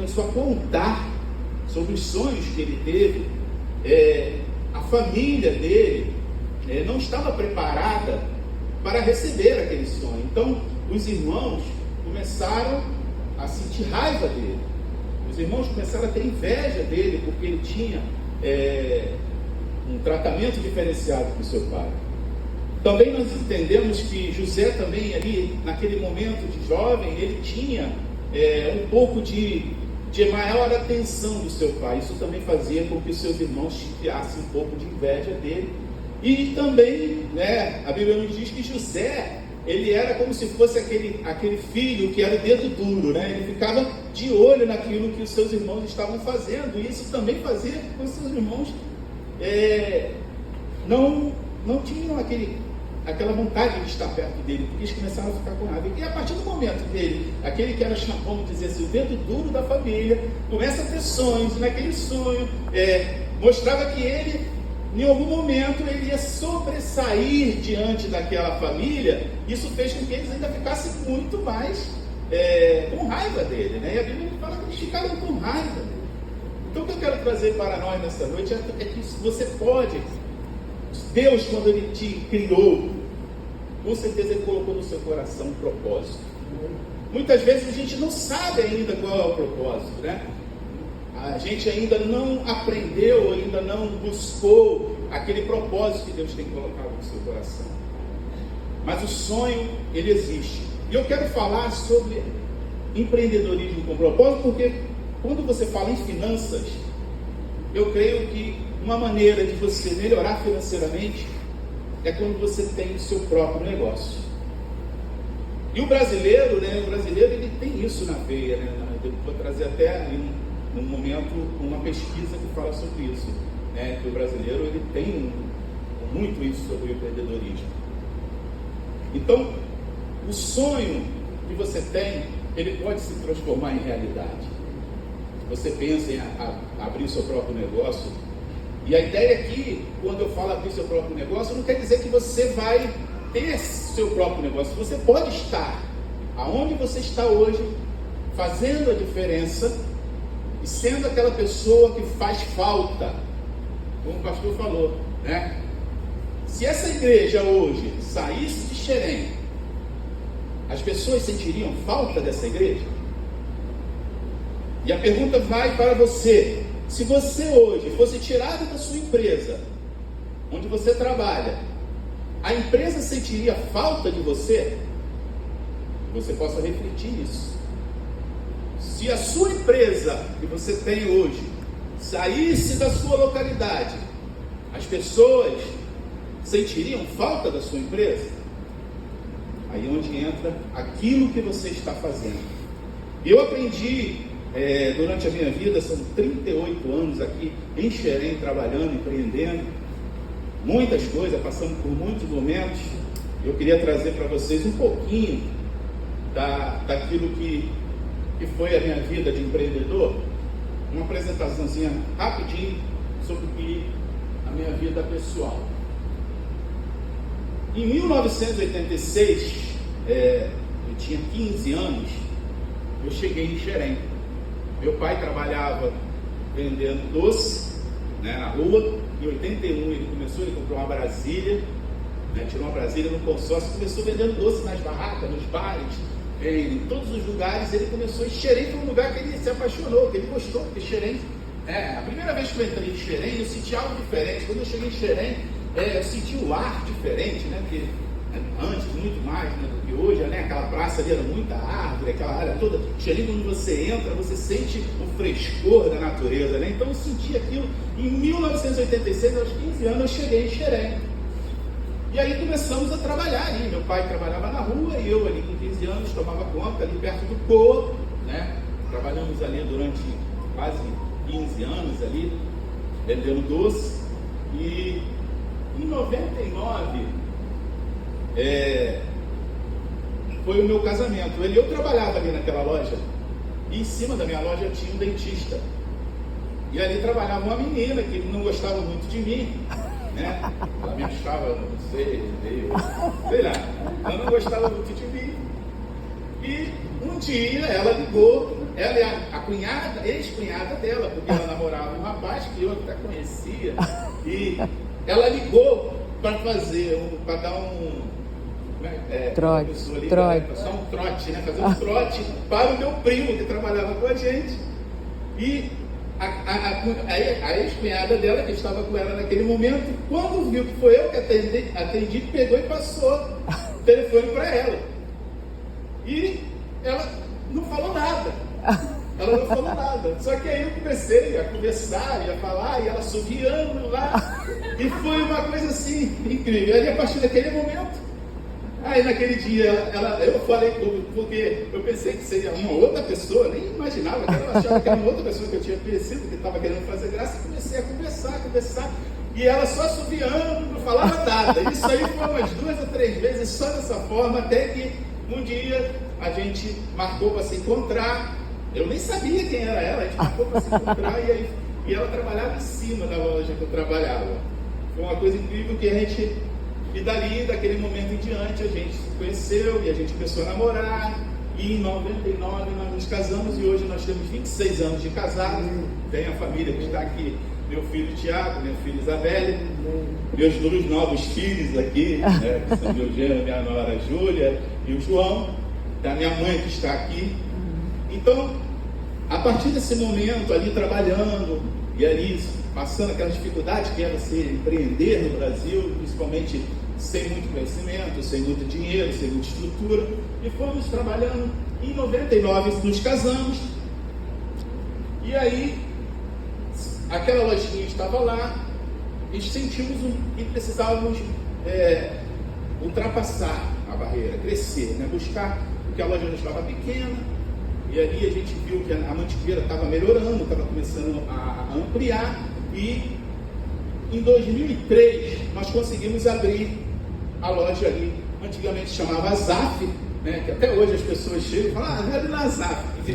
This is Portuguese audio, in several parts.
começou a contar sobre os sonhos que ele teve. A família dele não estava preparada para receber aquele sonho. Então, os irmãos começaram a sentir raiva dele. Os irmãos começaram a ter inveja dele, porque ele tinha um tratamento diferenciado com seu pai. Também nós entendemos que José também ali, naquele momento de jovem, ele tinha um pouco de maior atenção do seu pai. Isso também fazia com que seus irmãos criassem um pouco de inveja dele. E também, a Bíblia nos diz que José, ele era como se fosse aquele filho que era o dedo duro, Ele ficava de olho naquilo que os seus irmãos estavam fazendo, e isso também fazia com que os seus irmãos não tinham aquela vontade de estar perto dele, porque eles começaram a ficar com raiva. E a partir do momento dele, aquele que era, vamos dizer assim, o dedo duro da família, começa a ter sonhos, e naquele sonho mostrava que ele, em algum momento, ele ia sobressair diante daquela família. Isso fez com que eles ainda ficassem muito mais com raiva dele, E a Bíblia fala que eles ficaram com raiva dele. Então o que eu quero trazer para nós nessa noite é que você pode, Deus, quando Ele te criou, com certeza Ele colocou no seu coração um propósito. Muitas vezes a gente não sabe ainda qual é o propósito, A gente ainda não aprendeu, ainda não buscou aquele propósito que Deus tem colocado no seu coração. Mas o sonho, ele existe. E eu quero falar sobre empreendedorismo com propósito, porque quando você fala em finanças, eu creio que uma maneira de você melhorar financeiramente é quando você tem o seu próprio negócio. E o brasileiro, ele tem isso na veia, Eu vou trazer até num momento uma pesquisa que fala sobre isso, que o brasileiro ele tem muito isso sobre o empreendedorismo. Então, o sonho que você tem, ele pode se transformar em realidade. Você pensa em abrir seu próprio negócio. E a ideia aqui, quando eu falo abrir seu próprio negócio, não quer dizer que você vai ter seu próprio negócio. Você pode estar aonde você está hoje, fazendo a diferença e sendo aquela pessoa que faz falta, como o pastor falou, Se essa igreja hoje saísse de Xerém, as pessoas sentiriam falta dessa igreja? E a pergunta vai para você: se você hoje fosse tirado da sua empresa, onde você trabalha, a empresa sentiria falta de você? Você possa refletir nisso. Se a sua empresa que você tem hoje saísse da sua localidade, as pessoas sentiriam falta da sua empresa? Aí é onde entra aquilo que você está fazendo. Eu aprendi durante a minha vida, são 38 anos aqui em Xerém, trabalhando, empreendendo, muitas coisas, passando por muitos momentos. Eu queria trazer para vocês um pouquinho daquilo que foi a minha vida de empreendedor, uma apresentaçãozinha rapidinho sobre a minha vida pessoal. Em 1986, eu tinha 15 anos, eu cheguei em Xerém. Meu pai trabalhava vendendo doce, na rua. Em 81 ele comprou uma Brasília, tirou uma Brasília no consórcio, começou vendendo doce nas barracas, nos bares, em todos os lugares. Ele começou, e Xerém foi um lugar que ele se apaixonou, que ele gostou, porque Xerém, a primeira vez que eu entrei em Xerém, eu senti algo diferente. Quando eu cheguei em Xerém, eu senti o ar diferente, porque antes, muito mais do que hoje, aquela praça ali era muita árvore, aquela área toda. Xerém, quando você entra, você sente o frescor da natureza, Então eu senti aquilo. Em 1986, aos 15 anos, eu cheguei em Xerém. E aí começamos a trabalhar ali. Meu pai trabalhava na rua e eu ali com 15 anos tomava conta ali perto do Coa, Trabalhamos ali durante quase 15 anos ali, vendendo doce. E em 99 foi o meu casamento. Eu trabalhava ali naquela loja, e em cima da minha loja tinha um dentista. E ali trabalhava uma menina que não gostava muito de mim, Ela me achava, não sei lá, ela não gostava muito de mim. E um dia ela ligou, ela é a cunhada, ex-cunhada dela, porque ela namorava um rapaz que eu até conhecia, e ela ligou para dar um trote, só um trote, né? Fazer um trote para o meu primo que trabalhava com a gente. E a ex-cunhada dela, que estava com ela naquele momento, quando viu que foi eu que atendi, pegou e passou o telefone para ela. E ela não falou nada. Só que aí eu comecei a conversar e a falar, e ela assoviando lá. E foi uma coisa assim, incrível. E a partir daquele momento, aí naquele dia, eu falei porque eu pensei que seria uma outra pessoa, nem imaginava, eu achava que era uma outra pessoa que eu tinha conhecido, que estava querendo fazer graça, e comecei a conversar, e ela só assoviando, não falava nada. Isso aí foi umas 2 ou 3 vezes, só dessa forma, até que um dia a gente marcou para se encontrar. Eu nem sabia quem era ela, a gente marcou para se encontrar, e ela trabalhava em cima da loja que eu trabalhava. Foi uma coisa incrível que a gente... E daquele momento em diante, a gente se conheceu e a gente começou a namorar. E em 99 nós nos casamos e hoje nós temos 26 anos de casado. Tem a família que está aqui, meu filho Tiago, minha filha Isabelle, meus 2 novos filhos aqui, né, que são meu genro, minha nora Júlia e o João, da minha mãe que está aqui. Então, a partir desse momento ali trabalhando e ali passando aquelas dificuldades que é você empreender no Brasil, principalmente sem muito conhecimento, sem muito dinheiro, sem muita estrutura, e fomos trabalhando. Em 99 nos casamos, e aí aquela lojinha estava lá, e sentimos que precisávamos ultrapassar a barreira, crescer, né? Buscar, porque a loja já estava pequena, e ali a gente viu que a Mantiqueira estava melhorando, estava começando a ampliar, e em 2003 nós conseguimos abrir a loja ali, antigamente chamava Azaf, né, que até hoje as pessoas chegam e falam, é na Azaf, e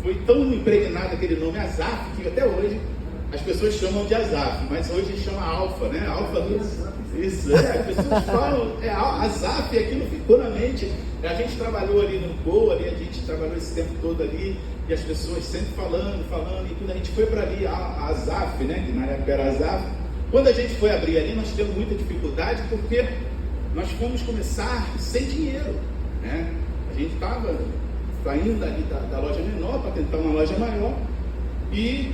foi tão impregnado aquele nome Azaf, que até hoje as pessoas chamam de Azaf, mas hoje chama Alfa, né? Alfa isso, as pessoas falam, Azaf, e aquilo ficou na mente. A gente trabalhou ali no Go, ali a gente trabalhou esse tempo todo ali, e as pessoas sempre falando, e quando a gente foi para ali, a Azaf, né, que na época era Azaf, quando a gente foi abrir ali, nós tivemos muita dificuldade, porque nós fomos começar sem dinheiro, né? A gente estava saindo ali da loja menor para tentar uma loja maior, e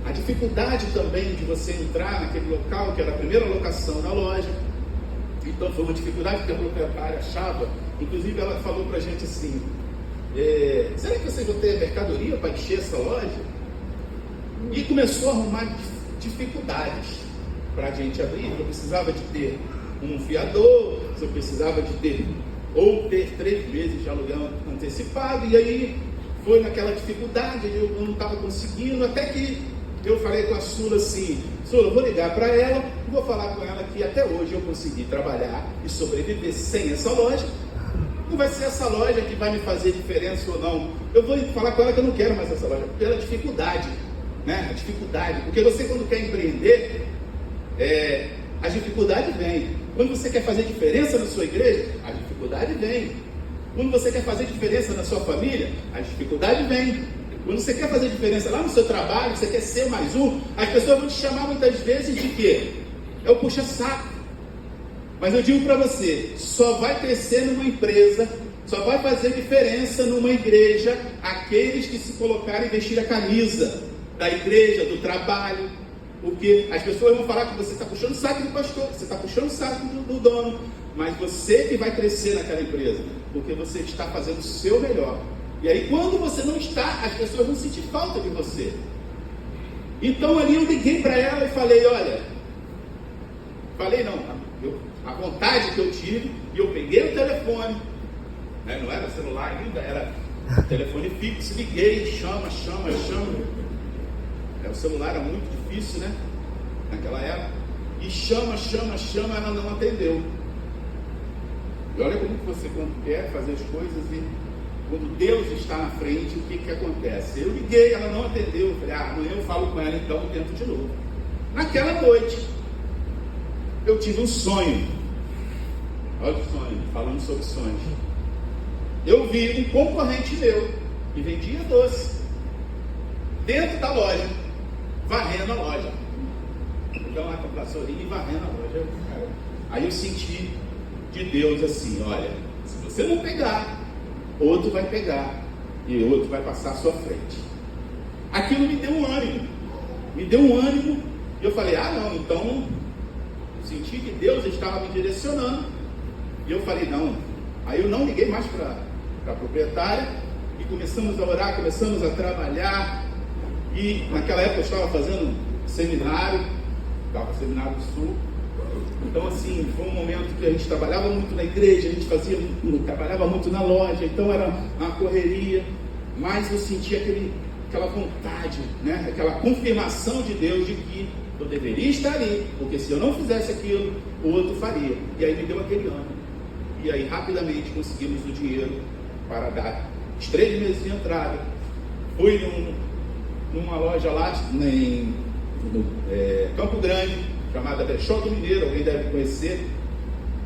a dificuldade também de você entrar naquele local, que era a primeira locação da loja. Então foi uma dificuldade que a proprietária achava. Inclusive ela falou para a gente assim, será que vocês vão ter mercadoria para encher essa loja? E começou a arrumar dificuldades para a gente abrir. Eu precisava de ter um fiador, eu precisava de ter 3 meses de aluguel antecipado, e aí foi naquela dificuldade, eu não estava conseguindo, até que eu falei com a Sula assim, Sula, vou ligar para ela, vou falar com ela que até hoje eu consegui trabalhar e sobreviver sem essa loja. Não vai ser essa loja que vai me fazer diferença ou não. Eu vou falar com ela que eu não quero mais essa loja, pela dificuldade, né? A dificuldade, porque você quando quer empreender, a dificuldade vem. Quando você quer fazer diferença na sua igreja, a dificuldade vem. Quando você quer fazer diferença na sua família, a dificuldade vem. Quando você quer fazer diferença lá no seu trabalho, você quer ser mais um, as pessoas vão te chamar muitas vezes de quê? É o puxa-saco. Mas eu digo para você, só vai crescer numa empresa, só vai fazer diferença numa igreja aqueles que se colocarem e vestir a camisa da igreja, do trabalho. Porque as pessoas vão falar que você está puxando o saco do pastor, você está puxando o saco do dono, mas você que vai crescer naquela empresa, porque você está fazendo o seu melhor. E aí quando você não está, as pessoas vão sentir falta de você. Então ali eu liguei para ela e falei, olha, a vontade que eu tive, e eu peguei o telefone, né, não era celular ainda, era telefone fixo, liguei, chama. O celular era muito difícil, né, naquela época, e chama, ela não atendeu. E olha como que você, quando quer fazer as coisas, e quando Deus está na frente, o que acontece? Eu liguei, ela não atendeu, eu falei, amanhã eu falo com ela, então eu tento de novo. Naquela noite, eu tive um sonho. Olha o sonho, falando sobre sonhos. Eu vi um concorrente meu, que vendia doce, dentro da loja, varrendo a loja. Então lá com a vassourinha e varrendo a loja. Aí eu senti de Deus assim, olha, se você não pegar, outro vai pegar e outro vai passar à sua frente. Aquilo me deu um ânimo, e eu falei, não, então eu senti que Deus estava me direcionando, e eu falei, não. Aí eu não liguei mais para a proprietária, e começamos a orar, começamos a trabalhar, e naquela época eu estava fazendo seminário, estava no Seminário do Sul. Então assim, foi um momento que a gente trabalhava muito na igreja, a gente trabalhava muito na loja, então era uma correria, mas eu sentia aquela vontade, né? Aquela confirmação de Deus de que eu deveria estar ali, porque se eu não fizesse aquilo, o outro faria. E aí me deu aquele ânimo. E aí rapidamente conseguimos o dinheiro para dar os 3 meses de entrada. Fui numa loja lá em Campo Grande, chamada Brechó do Mineiro, alguém deve conhecer.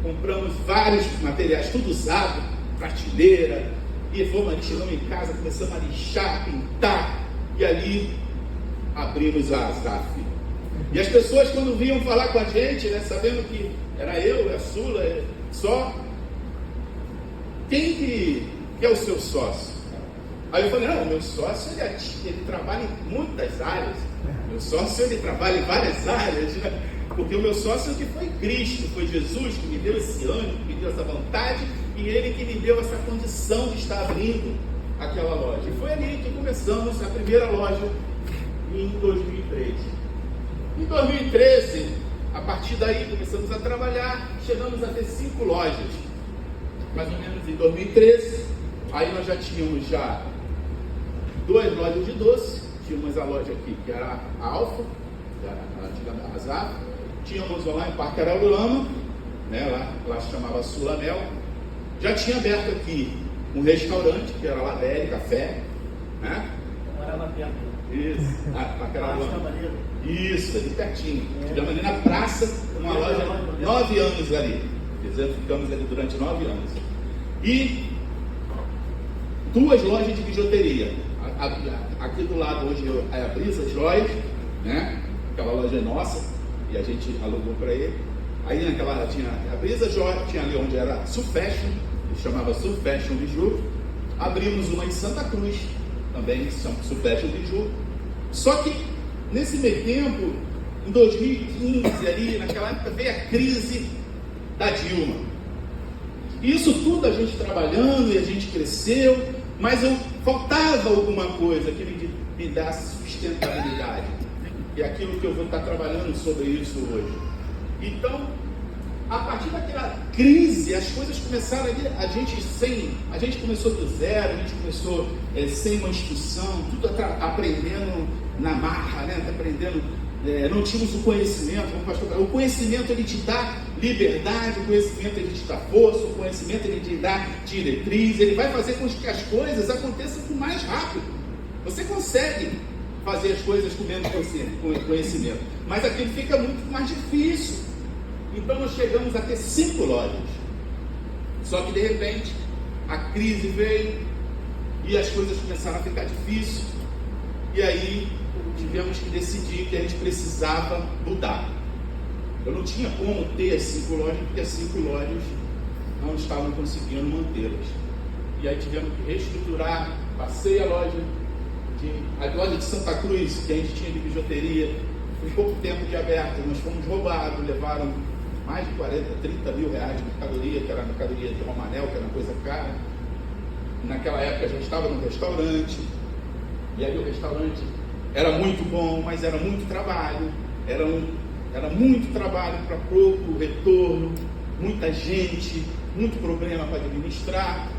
Compramos vários materiais, tudo usado, prateleira, e fomos, a gente chegamos em casa, começamos a lixar, pintar, e ali abrimos a Azaf. E as pessoas, quando vinham falar com a gente, né, sabendo que era eu, a Sula, só, quem que é o seu sócio? Aí eu falei, não, o meu sócio, ele trabalha em muitas áreas. Meu sócio, ele trabalha em várias áreas, né? Porque o meu sócio que foi Cristo, foi Jesus que me deu esse ânimo, que me deu essa vontade, e ele que me deu essa condição de estar abrindo aquela loja. E foi ali que começamos a primeira loja em 2013. Em 2013, a partir daí começamos a trabalhar, chegamos a ter 5 lojas. Mais ou menos em 2013, aí nós já tínhamos 2 lojas de doce. Tínhamos a loja aqui, que era a Alfa, a antiga Azaf. Tínhamos lá em Parque Araurama, né, lá se chamava Sulamel. Já tinha aberto aqui um restaurante, que era Labelle Café, né? Morava perto. Isso, Parque Araurama. Isso, ali pertinho. Tivemos ali na praça, uma loja, 9 anos ali. Ficamos ali durante 9 anos. E 2 lojas de bijuteria. Aqui do lado hoje é a Brisa Joias, né? Aquela loja é nossa e a gente alugou para ele. Aí naquela tinha a Brisa Joias, tinha ali onde era Sul Fashion, que chamava Sul Fashion Biju. Abrimos uma em Santa Cruz, também Sul Fashion Biju. Só que nesse meio tempo, em 2015 ali, naquela época veio a crise da Dilma. Isso tudo a gente trabalhando e a gente cresceu, mas faltava alguma coisa que me desse sustentabilidade. E é aquilo que eu vou estar trabalhando sobre isso hoje. Então, a partir daquela crise, as coisas começaram a gente começou do zero, a gente começou sem uma instrução, tudo aprendendo na marra, né? Aprendendo, não tínhamos o conhecimento, o conhecimento ele te dá liberdade, o conhecimento ele te dá força, o conhecimento ele te dá diretriz, ele vai fazer com que as coisas aconteçam com mais rápido. Você consegue fazer as coisas com menos conhecimento, mas aquilo fica muito mais difícil. Então nós chegamos a ter 5 lojas. Só que de repente a crise veio e as coisas começaram a ficar difíceis. E aí tivemos que decidir que a gente precisava mudar. Eu não tinha como ter as 5 lojas, porque as 5 lojas não estavam conseguindo mantê-las. E aí tivemos que reestruturar. Passei a loja de Santa Cruz, que a gente tinha de bijuteria, em pouco tempo de aberto, nós fomos roubados, levaram mais de 30 mil reais de mercadoria, que era a mercadoria de Romanel, que era uma coisa cara. Naquela época a gente estava num restaurante, e aí o restaurante era muito bom, mas era muito trabalho, era muito trabalho para pouco retorno, muita gente, muito problema para administrar.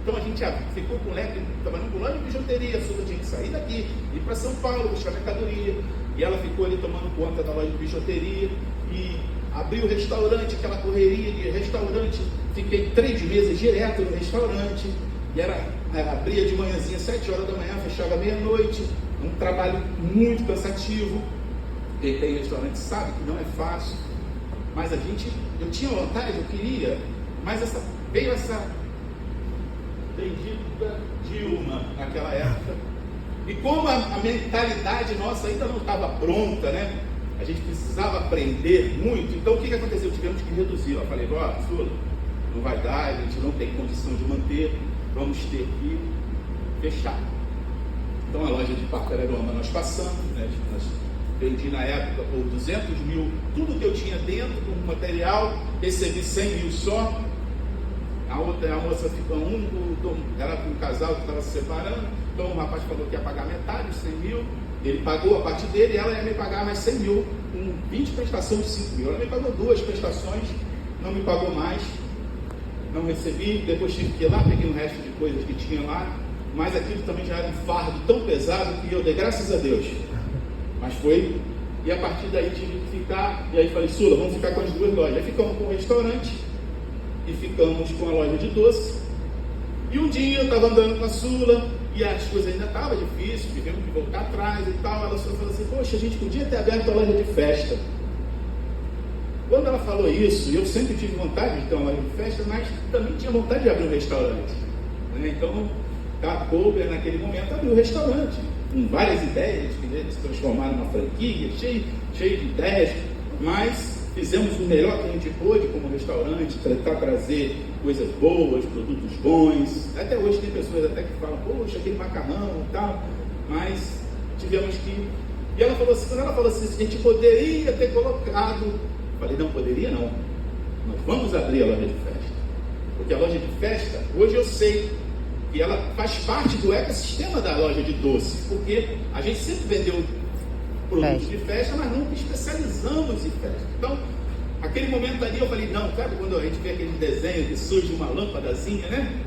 Então a gente ficou com o leque, trabalhando com loja de bijuteria, a Sula tinha que sair daqui, ir para São Paulo, buscar mercadoria, e ela ficou ali tomando conta da loja de bijuteria, e abriu o restaurante, aquela correria de restaurante, fiquei 3 meses direto no restaurante, e abria de manhãzinha, 7 horas da manhã, fechava meia-noite, um trabalho muito cansativo. Quem tem restaurante sabe que não é fácil, mas eu tinha vontade, eu queria, mas veio essa bendita Dilma naquela época, E como a mentalidade nossa ainda não estava pronta, né? A gente precisava aprender muito. Então o que aconteceu? Tivemos que reduzir. Eu falei, Sula, não vai dar, a gente não tem condição de manter, vamos ter que fechar. Então a loja de Parque-Ararama nós passamos, né? Nós vendi na época por 200 mil, tudo que eu tinha dentro do material, recebi 100 mil só. A moça ficou era um casal que estava se separando, então o rapaz falou que ia pagar metade, os 100 mil, ele pagou a parte dele e ela ia me pagar mais 100 mil, com 20 prestações de 5 mil. Ela me pagou 2 prestações, não me pagou mais, não recebi, depois tive que ir lá, peguei um resto de coisas que tinha lá, mas aquilo também já era um fardo tão pesado que eu dei graças a Deus. Mas foi, e a partir daí tive que ficar, e aí falei, Sula, vamos ficar com as 2 lojas. Aí ficamos com o restaurante e ficamos com a loja de doce. E um dia eu estava andando com a Sula e as coisas ainda estavam difíceis, tivemos que voltar atrás e tal. Ela só falou assim, poxa, a gente podia ter aberto a loja de festa. Quando ela falou isso, eu sempre tive vontade de ter uma loja de festa, mas também tinha vontade de abrir um restaurante, né? Então, a Kober naquele momento abriu o restaurante, com várias ideias, que se transformaram numa franquia, cheio de ideias, mas fizemos o melhor que a gente pôde como restaurante, tentar trazer coisas boas, produtos bons. Até hoje tem pessoas até que falam, poxa, aquele macarrão e tal, mas tivemos que... E ela falou assim, quando ela falou assim, a gente poderia ter colocado... Eu falei, não poderia não, nós vamos abrir a loja de festa, porque a loja de festa, hoje eu sei que ela faz parte do ecossistema da loja de doce, porque a gente sempre vendeu produtos de festa, mas nunca especializamos em festa. Então, aquele momento ali eu falei, não, sabe quando a gente vê aquele desenho que surge uma lâmpadazinha, né?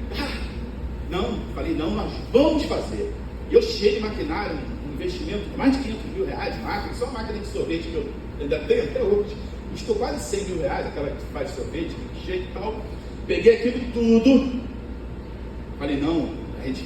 Falei, nós vamos fazer. E eu cheio de maquinário, um investimento de mais de 500 mil reais, só máquina de sorvete que eu ainda tenho até hoje, custou quase 100 mil reais, aquela que faz sorvete, de jeito e tal. Peguei aquilo tudo, falei, não, a gente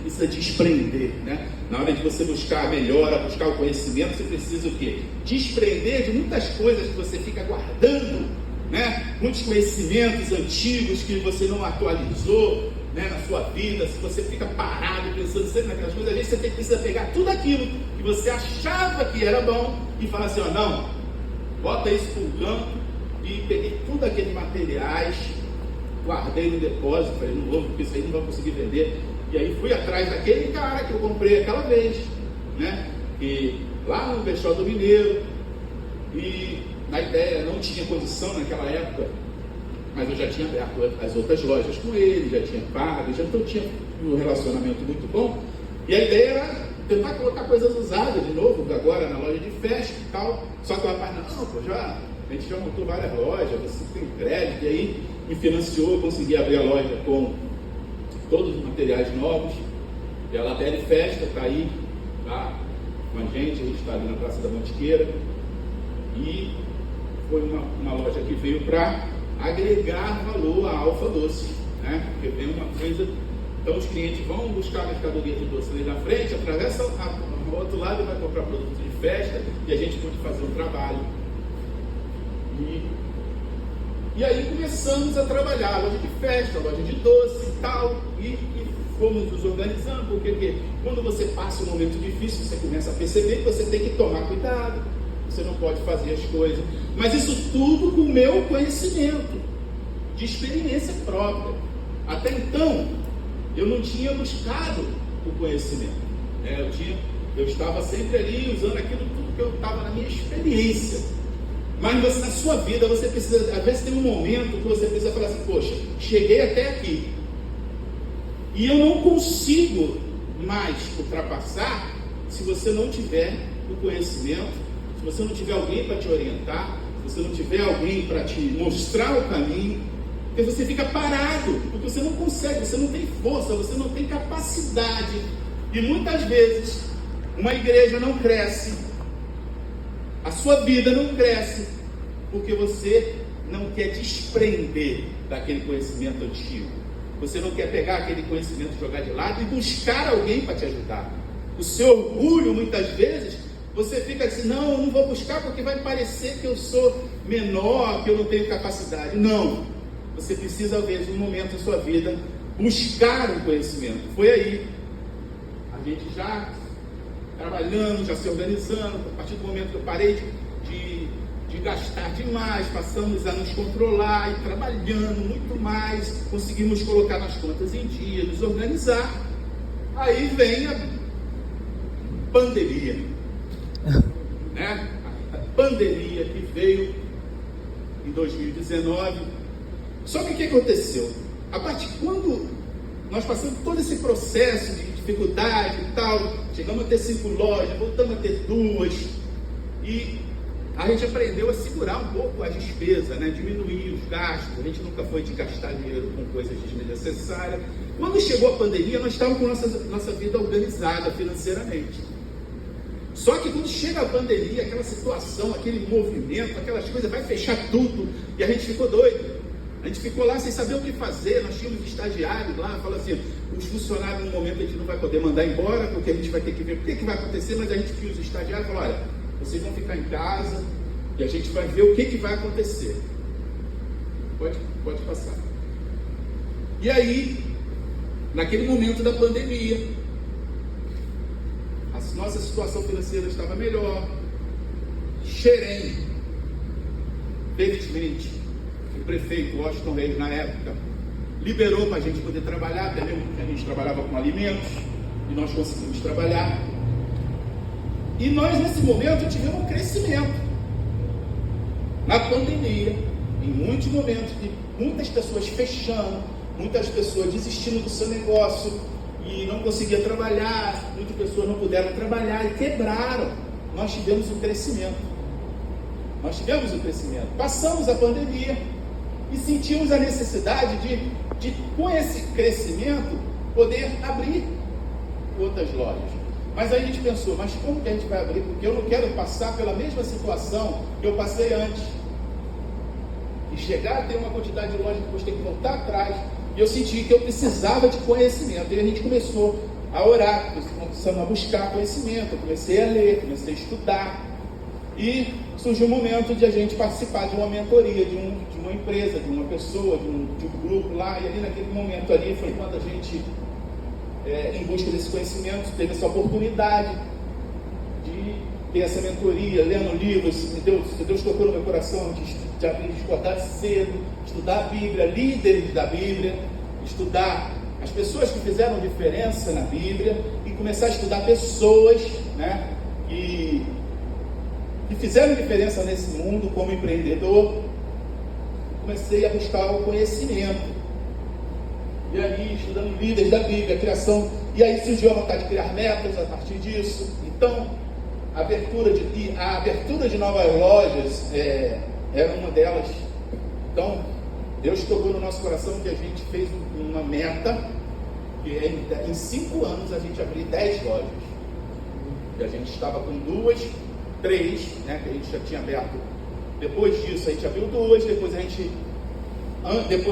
precisa desprender, né? Na hora de você buscar a melhora, buscar o conhecimento, você precisa o quê? Desprender de muitas coisas que você fica guardando, né? Muitos conhecimentos antigos que você não atualizou, né, na sua vida. Se você fica parado pensando sempre naquelas coisas, às vezes você precisa pegar tudo aquilo que você achava que era bom e falar assim, não, bota isso por canto. E peguei tudo aqueles materiais, guardei no depósito, falei, não vou, porque isso aí não vai conseguir vender. E aí fui atrás daquele cara que eu comprei aquela vez, né? E lá no Peixoto do Mineiro, e na ideia não tinha condição naquela época, mas eu já tinha aberto as outras lojas com ele, já tinha pago, então tinha um relacionamento muito bom. E a ideia era tentar colocar coisas usadas de novo, agora na loja de festa e tal. Só que o rapaz, não, pô, a gente já montou várias lojas, você tem crédito, e aí me financiou, eu consegui abrir a loja com todos os materiais novos. E a Latéria Festa está aí, tá com a gente está ali na Praça da Mantiqueira. E foi uma loja que veio para agregar valor à Alfa Doce, né? Porque tem uma coisa, então os clientes vão buscar a mercadoria de doce ali na frente, atravessa o outro lado e vai comprar produtos de festa, e a gente pode fazer um trabalho. E aí começamos a trabalhar a loja de festa, a loja de doce e tal, e fomos nos organizando, porque quando você passa um momento difícil, você começa a perceber que você tem que tomar cuidado, você não pode fazer as coisas, mas isso tudo com o meu conhecimento, de experiência própria. Até então, eu não tinha buscado o conhecimento, né? Eu estava sempre ali usando aquilo tudo que eu estava na minha experiência. Mas você, na sua vida, você precisa, às vezes tem um momento que você precisa falar assim, poxa, cheguei até aqui e eu não consigo mais ultrapassar se você não tiver o conhecimento, se você não tiver alguém para te orientar, se você não tiver alguém para te mostrar o caminho, porque você fica parado, porque você não consegue, você não tem força, você não tem capacidade. E muitas vezes uma igreja não cresce, a sua vida não cresce, porque você não quer desprender daquele conhecimento antigo. Você não quer pegar aquele conhecimento, jogar de lado e buscar alguém para te ajudar. O seu orgulho, muitas vezes, você fica assim, não, eu não vou buscar porque vai parecer que eu sou menor, que eu não tenho capacidade. Não, você precisa, às vezes, um momento da sua vida, buscar um conhecimento. Foi aí, A gente já trabalhando, já se organizando. A partir do momento que eu parei de gastar demais, passamos a nos controlar e trabalhando muito mais, conseguimos colocar nas contas em dia, nos organizar. Aí vem a pandemia, né? A pandemia que veio em 2019. Só que o que aconteceu? A partir de quando nós passamos todo esse processo de dificuldade e tal, chegamos a ter 5 lojas, voltamos a ter 2, e a gente aprendeu a segurar um pouco a despesa, né? Diminuir os gastos. A gente nunca foi de gastar dinheiro com coisas desnecessárias. Quando chegou a pandemia, nós estávamos com nossa vida organizada financeiramente. Só que quando chega a pandemia, aquela situação, aquele movimento, aquelas coisas, vai fechar tudo, e a gente ficou doido. A gente ficou lá sem saber o que fazer. Nós tínhamos estagiários lá, fala assim, os funcionários no momento a gente não vai poder mandar embora, porque a gente vai ter que ver o que vai acontecer, mas a gente viu os estagiários e falou, olha, vocês vão ficar em casa e a gente vai ver o que vai acontecer. Pode passar. E aí, naquele momento da pandemia, a nossa situação financeira estava melhor. Xerém, felizmente, o prefeito Washington Reis, na época, liberou para a gente poder trabalhar, entendeu? A gente trabalhava com alimentos e nós conseguimos trabalhar. E nós, nesse momento, tivemos um crescimento. Na pandemia, em muitos momentos, de muitas pessoas fechando, muitas pessoas desistindo do seu negócio e não conseguiam trabalhar, muitas pessoas não puderam trabalhar e quebraram. Nós tivemos um crescimento. Passamos a pandemia e sentimos a necessidade de com esse crescimento, poder abrir outras lojas. Mas aí a gente pensou, mas como que a gente vai abrir? Porque eu não quero passar pela mesma situação que eu passei antes. E chegar a ter uma quantidade de lojas que depois tem que voltar atrás. E eu senti que eu precisava de conhecimento. E a gente começou a orar, começamos a buscar conhecimento. Eu comecei a ler, comecei a estudar. E surgiu o momento de a gente participar de uma mentoria, de uma empresa, de uma pessoa, de um grupo lá. E ali naquele momento ali foi quando a gente... em busca desse conhecimento, teve essa oportunidade de ter essa mentoria, lendo livros. Deus tocou no meu coração de acordar cedo, estudar a Bíblia, líderes da Bíblia, estudar as pessoas que fizeram diferença na Bíblia e começar a estudar pessoas, né, que fizeram diferença nesse mundo como empreendedor. Comecei a buscar o conhecimento. E aí, estudando líderes da Bíblia, a criação, e aí surgiu a vontade de criar metas a partir disso. Então, a abertura de novas lojas era uma delas. Então, Deus tocou no nosso coração que a gente fez uma meta, que em 5 anos a gente abrir 10 lojas. E a gente estava com 2, 3, né, que a gente já tinha aberto. Depois disso, a gente abriu 2, depois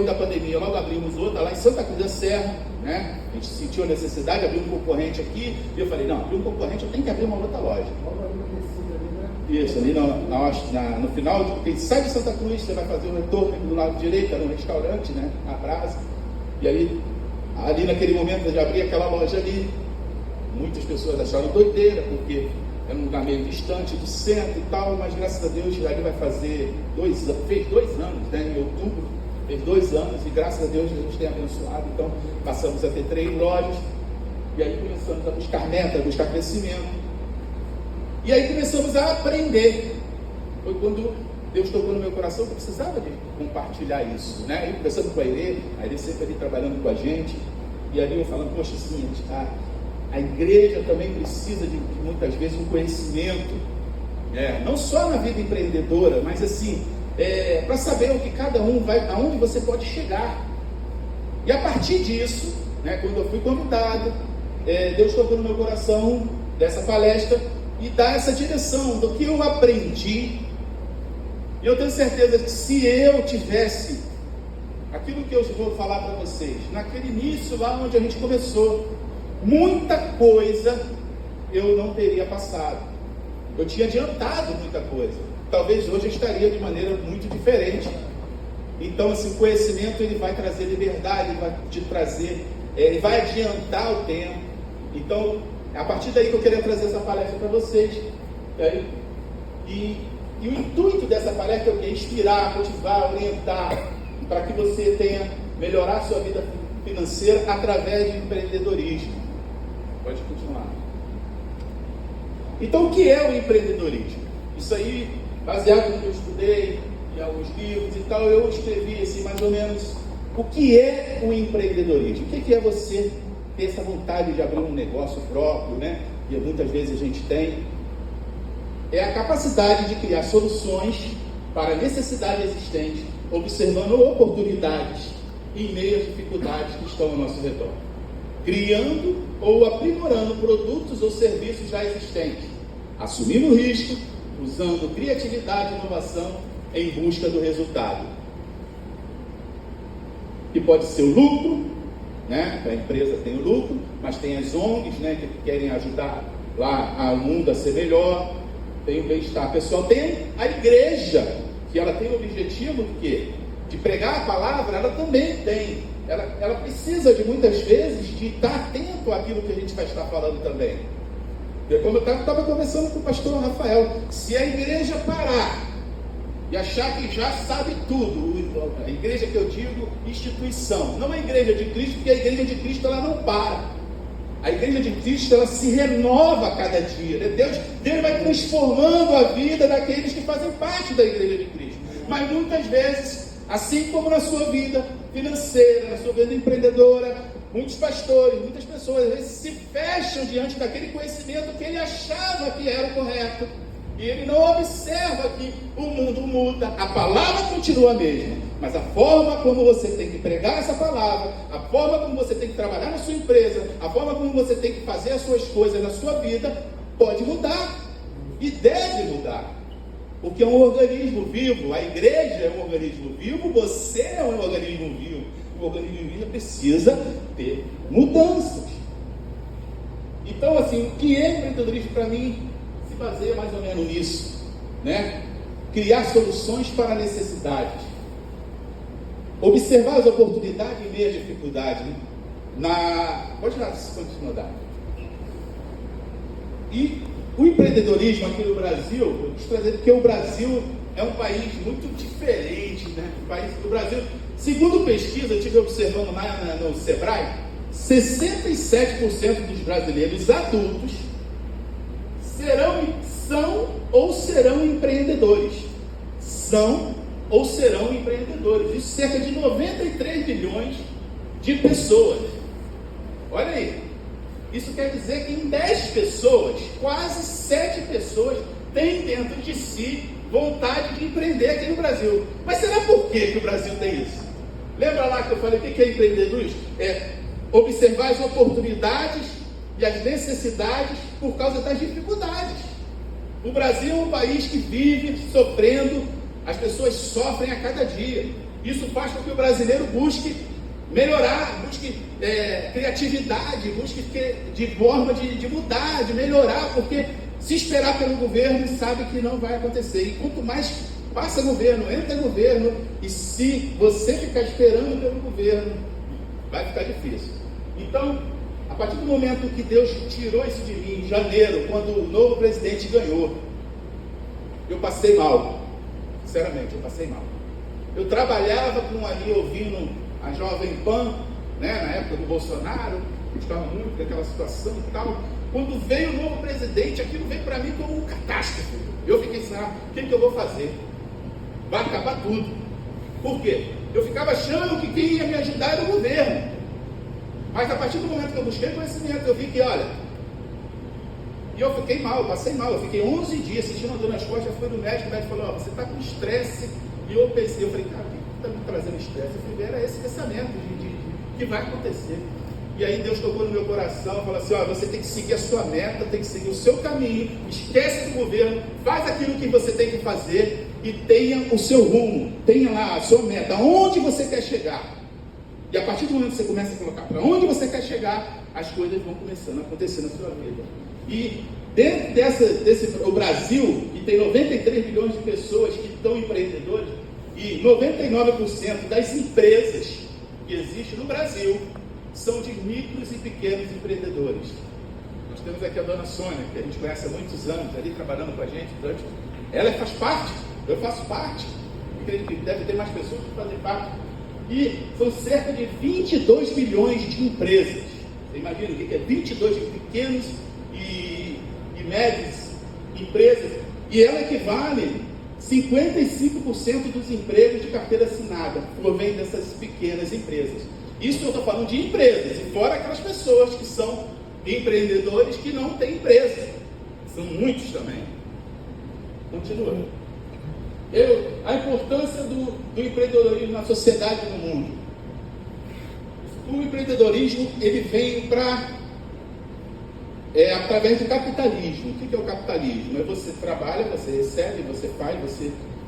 da pandemia, logo abrimos outra lá em Santa Cruz da Serra, né? A gente sentiu a necessidade de abrir um concorrente aqui, e eu falei, não, abrir um concorrente, eu tenho que abrir uma outra loja. Isso, ali no final, quem sai de Santa Cruz, você vai fazer o retorno do lado direito, era um restaurante, né? A Brasa. E aí, ali naquele momento, eu já abri aquela loja ali. Muitas pessoas acharam doideira, porque era um lugar meio distante do centro e tal, mas graças a Deus, ali vai fazer fez 2 anos, né? Em outubro. Fez 2 anos e graças a Deus Jesus tem abençoado. Então passamos a ter 3 lojas e aí começamos a buscar meta, a buscar crescimento. E aí começamos a aprender. Foi quando Deus tocou no meu coração que eu precisava de compartilhar isso, né? Aí conversando com a Irê sempre ali trabalhando com a gente, e ali eu falando, poxa, assim, a igreja também precisa de muitas vezes um conhecimento, não só na vida empreendedora, mas assim, para saber o que cada um vai, aonde você pode chegar. E a partir disso, né, quando eu fui convidado, Deus tocou no meu coração dessa palestra e dá essa direção do que eu aprendi. E eu tenho certeza que se eu tivesse aquilo que eu vou falar para vocês, naquele início lá onde a gente começou, muita coisa eu não teria passado. Eu tinha adiantado muita coisa. Talvez hoje eu estaria de maneira muito diferente. Então, assim, o conhecimento ele vai trazer liberdade, ele vai te trazer, ele vai adiantar o tempo. Então, É a partir daí que eu queria trazer essa palestra para vocês. E o intuito dessa palestra é o quê? Inspirar, motivar, orientar, para que você tenha melhorar a sua vida financeira através de empreendedorismo. Pode continuar. Então, o que é o empreendedorismo? Isso aí, baseado no que eu estudei, em alguns livros e tal, eu escrevi assim, mais ou menos, o que é o empreendedorismo? O que é você ter essa vontade de abrir um negócio próprio, né? E muitas vezes a gente tem. É a capacidade de criar soluções para necessidades existentes, observando oportunidades em meio às dificuldades que estão ao nosso redor, criando ou aprimorando produtos ou serviços já existentes, assumindo risco, usando criatividade e inovação em busca do resultado. E pode ser o lucro, né? A empresa tem o lucro, mas tem as ONGs, né, que querem ajudar lá o mundo a ser melhor, tem o bem-estar pessoal, tem a igreja, que ela tem o objetivo de quê? De pregar a palavra. Ela também tem, ela precisa de muitas vezes de estar atento àquilo que a gente vai estar falando também. Porque como eu estava conversando com o pastor Rafael, se a igreja parar e achar que já sabe tudo, a igreja que eu digo, instituição, não a igreja de Cristo, porque a igreja de Cristo ela não para. A igreja de Cristo ela se renova a cada dia, né? Deus vai transformando a vida daqueles que fazem parte da igreja de Cristo. Mas muitas vezes, assim como na sua vida financeira, na sua vida empreendedora, muitos pastores, muitas pessoas às vezes se fecham diante daquele conhecimento que ele achava que era o correto. E ele não observa que o mundo muda, a palavra continua a mesma, mas a forma como você tem que pregar essa palavra, a forma como você tem que trabalhar na sua empresa, a forma como você tem que fazer as suas coisas na sua vida, pode mudar e deve mudar, porque é um organismo vivo. A igreja é um organismo vivo, você é um organismo vivo. O organismo vivo precisa ter mudanças. Então, assim, o que é empreendedorismo para mim se baseia mais ou menos nisso, né? Criar soluções para necessidades, observar as oportunidades em meio à dificuldade, né? Pode continuar. E o empreendedorismo aqui no Brasil, eu quis trazer porque o Brasil é um país muito diferente, né? O Brasil, segundo pesquisa, eu estive observando lá no Sebrae, 67% dos brasileiros adultos são ou serão empreendedores. São ou serão empreendedores. Isso cerca de 93 milhões de pessoas. Olha aí. Isso quer dizer que em 10 pessoas, quase 7 pessoas têm dentro de si vontade de empreender aqui no Brasil. Mas será por que o Brasil tem isso? Lembra lá que eu falei o que é empreendedorismo? É observar as oportunidades e as necessidades por causa das dificuldades. O Brasil é um país que vive sofrendo, as pessoas sofrem a cada dia. Isso faz com que o brasileiro busque melhorar, busque criatividade, busque de forma de mudar, de melhorar, porque se esperar pelo governo, sabe que não vai acontecer. E quanto mais passa governo, entra governo, e se você ficar esperando pelo governo, vai ficar difícil. Então, a partir do momento que Deus tirou isso de mim, em janeiro, quando o novo presidente ganhou, eu passei mal. Sinceramente, eu passei mal. Eu trabalhava ali ouvindo a Jovem Pan, né, na época do Bolsonaro, estava muito daquela situação e tal. Quando veio o novo presidente, aquilo veio para mim como uma catástrofe. Eu fiquei assim, o que eu vou fazer? Vai acabar tudo. Por quê? Eu ficava achando que quem ia me ajudar era o governo. Mas a partir do momento que eu busquei conhecimento, eu vi que, olha, e eu fiquei mal, eu passei mal, eu fiquei 11 dias sentindo uma dor nas costas. Eu fui no médico, o médico falou, você está com estresse. E eu pensei, eu falei, cara, o que está me trazendo estresse? Eu falei, era esse pensamento de que vai acontecer. E aí Deus tocou no meu coração, falou assim, você tem que seguir a sua meta, tem que seguir o seu caminho, esquece do governo, faz aquilo que você tem que fazer e tenha o seu rumo, tenha lá a sua meta, aonde você quer chegar. E a partir do momento que você começa a colocar para onde você quer chegar, as coisas vão começando a acontecer na sua vida. E dentro o Brasil, que tem 93 milhões de pessoas que estão empreendedores, e 99% das empresas que existem no Brasil são de micros e pequenos empreendedores. Nós temos aqui a dona Sônia, que a gente conhece há muitos anos, ali trabalhando com a gente. Ela faz parte, eu faço parte. Acredito que deve ter mais pessoas que fazem parte. E são cerca de 22 milhões de empresas. Você imagina o que é 22 pequenos e médias empresas? E ela equivale 55% dos empregos de carteira assinada provém dessas pequenas empresas. Isso eu estou falando de empresas, e fora aquelas pessoas que são empreendedores que não têm empresa. São muitos também. Continua. A importância do empreendedorismo na sociedade e no mundo. O empreendedorismo, ele vem através do capitalismo. O que é o capitalismo? É você trabalha, você recebe, você faz,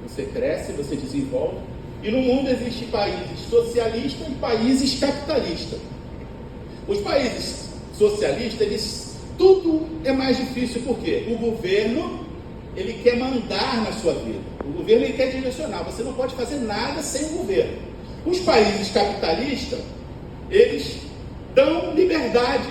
você cresce, você desenvolve. E no mundo existem países socialistas e países capitalistas. Os países socialistas, tudo é mais difícil, por quê? O governo, ele quer mandar na sua vida. O governo, ele quer direcionar. Você não pode fazer nada sem o governo. Os países capitalistas, eles dão liberdade.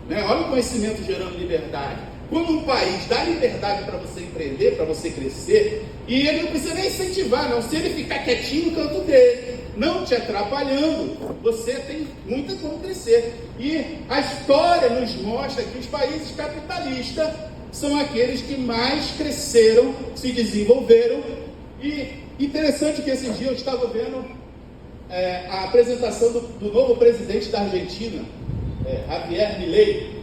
Olha o conhecimento gerando liberdade. Quando um país dá liberdade para você empreender, para você crescer, e ele não precisa nem incentivar, não. Se ele ficar quietinho no canto dele, não te atrapalhando, você tem muito como crescer. E a história nos mostra que os países capitalistas são aqueles que mais cresceram, se desenvolveram. E interessante que esses dias eu estava vendo a apresentação do novo presidente da Argentina, Javier Milei,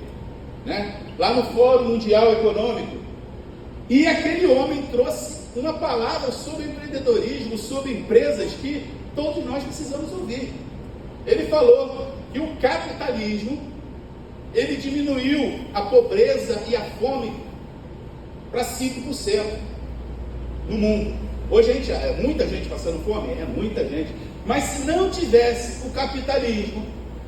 lá no Fórum Mundial Econômico. E aquele homem trouxe uma palavra sobre empreendedorismo, sobre empresas que todos nós precisamos ouvir. Ele falou que o capitalismo, ele diminuiu a pobreza e a fome para 5% no mundo. Hoje muita gente passando fome, muita gente. Mas se não tivesse o capitalismo,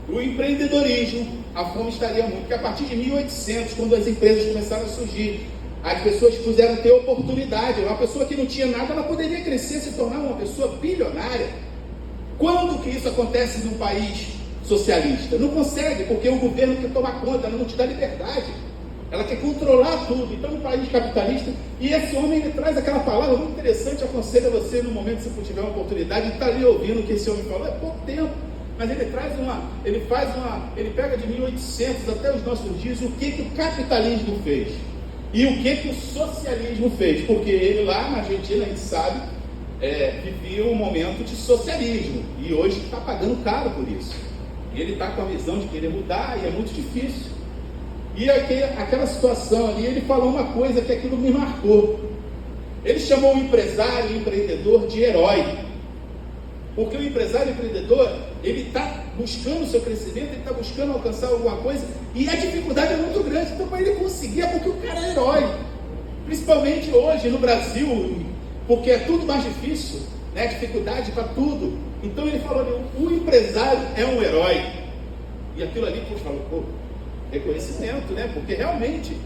o empreendedorismo, a fome estaria muito. Porque a partir de 1800, quando as empresas começaram a surgir, as pessoas puderam ter oportunidade. Uma pessoa que não tinha nada, ela poderia crescer, se tornar uma pessoa bilionária. Quando que isso acontece num país socialista? Não consegue, porque o governo quer tomar conta, ela não te dá liberdade. Ela quer controlar tudo. Então, no país capitalista, e esse homem, ele traz aquela palavra muito interessante. Aconselho a você, no momento, se tiver uma oportunidade, de estar ali ouvindo o que esse homem falou. É pouco tempo, mas ele pega de 1800 até os nossos dias o que o capitalismo fez e o que o socialismo fez, porque ele lá na Argentina, a gente sabe, vivia um momento de socialismo, e hoje está pagando caro por isso. E ele está com a visão de querer mudar, e é muito difícil. E aquela situação ali, ele falou uma coisa que aquilo me marcou. Ele chamou o empresário, o empreendedor de herói. Porque o empresário, o empreendedor, ele está buscando o seu crescimento, ele está buscando alcançar alguma coisa, e a dificuldade é muito grande. Então, para ele conseguir, é porque o cara é herói. Principalmente hoje no Brasil, porque é tudo mais difícil, dificuldade para tudo. Então ele falou, o empresário é um herói. E aquilo ali, falou, reconhecimento, porque realmente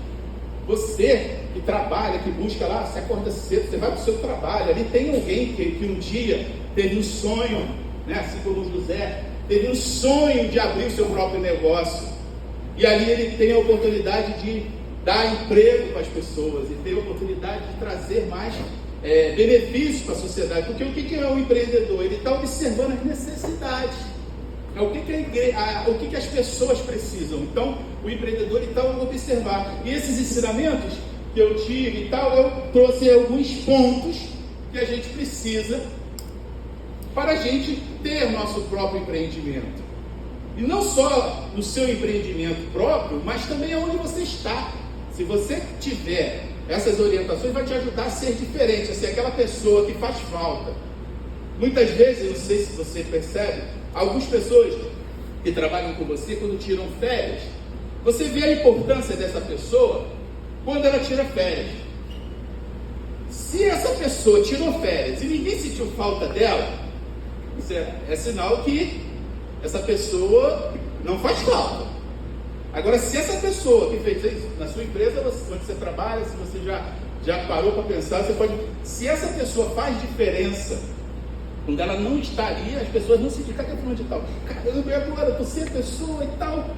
você que trabalha, que busca lá, você acorda cedo, você vai para o seu trabalho, ali tem alguém que um dia teve um sonho, assim como o José, teve um sonho de abrir o seu próprio negócio, e ali ele tem a oportunidade de dar emprego para as pessoas, e tem a oportunidade de trazer mais benefícios para a sociedade. Porque o que é um empreendedor? Ele está observando as necessidades, o que as pessoas precisam. Então o empreendedor está a observar, e esses ensinamentos que eu tive e tal, eu trouxe alguns pontos que a gente precisa para a gente ter nosso próprio empreendimento. E não só no seu empreendimento próprio, mas também onde você está. Se você tiver essas orientações, vai te ajudar a ser diferente, a ser aquela pessoa que faz falta. Muitas vezes, não sei se você percebe, algumas pessoas que trabalham com você, quando tiram férias, você vê a importância dessa pessoa quando ela tira férias. Se essa pessoa tirou férias e ninguém sentiu falta dela, isso é sinal que essa pessoa não faz falta. Agora, se essa pessoa que fez isso na sua empresa, onde você trabalha, se você já parou para pensar, você pode... Se essa pessoa faz diferença, quando ela não está ali, as pessoas não se ficam falando de tal. Caramba, agora eu estou sem a pessoa e tal.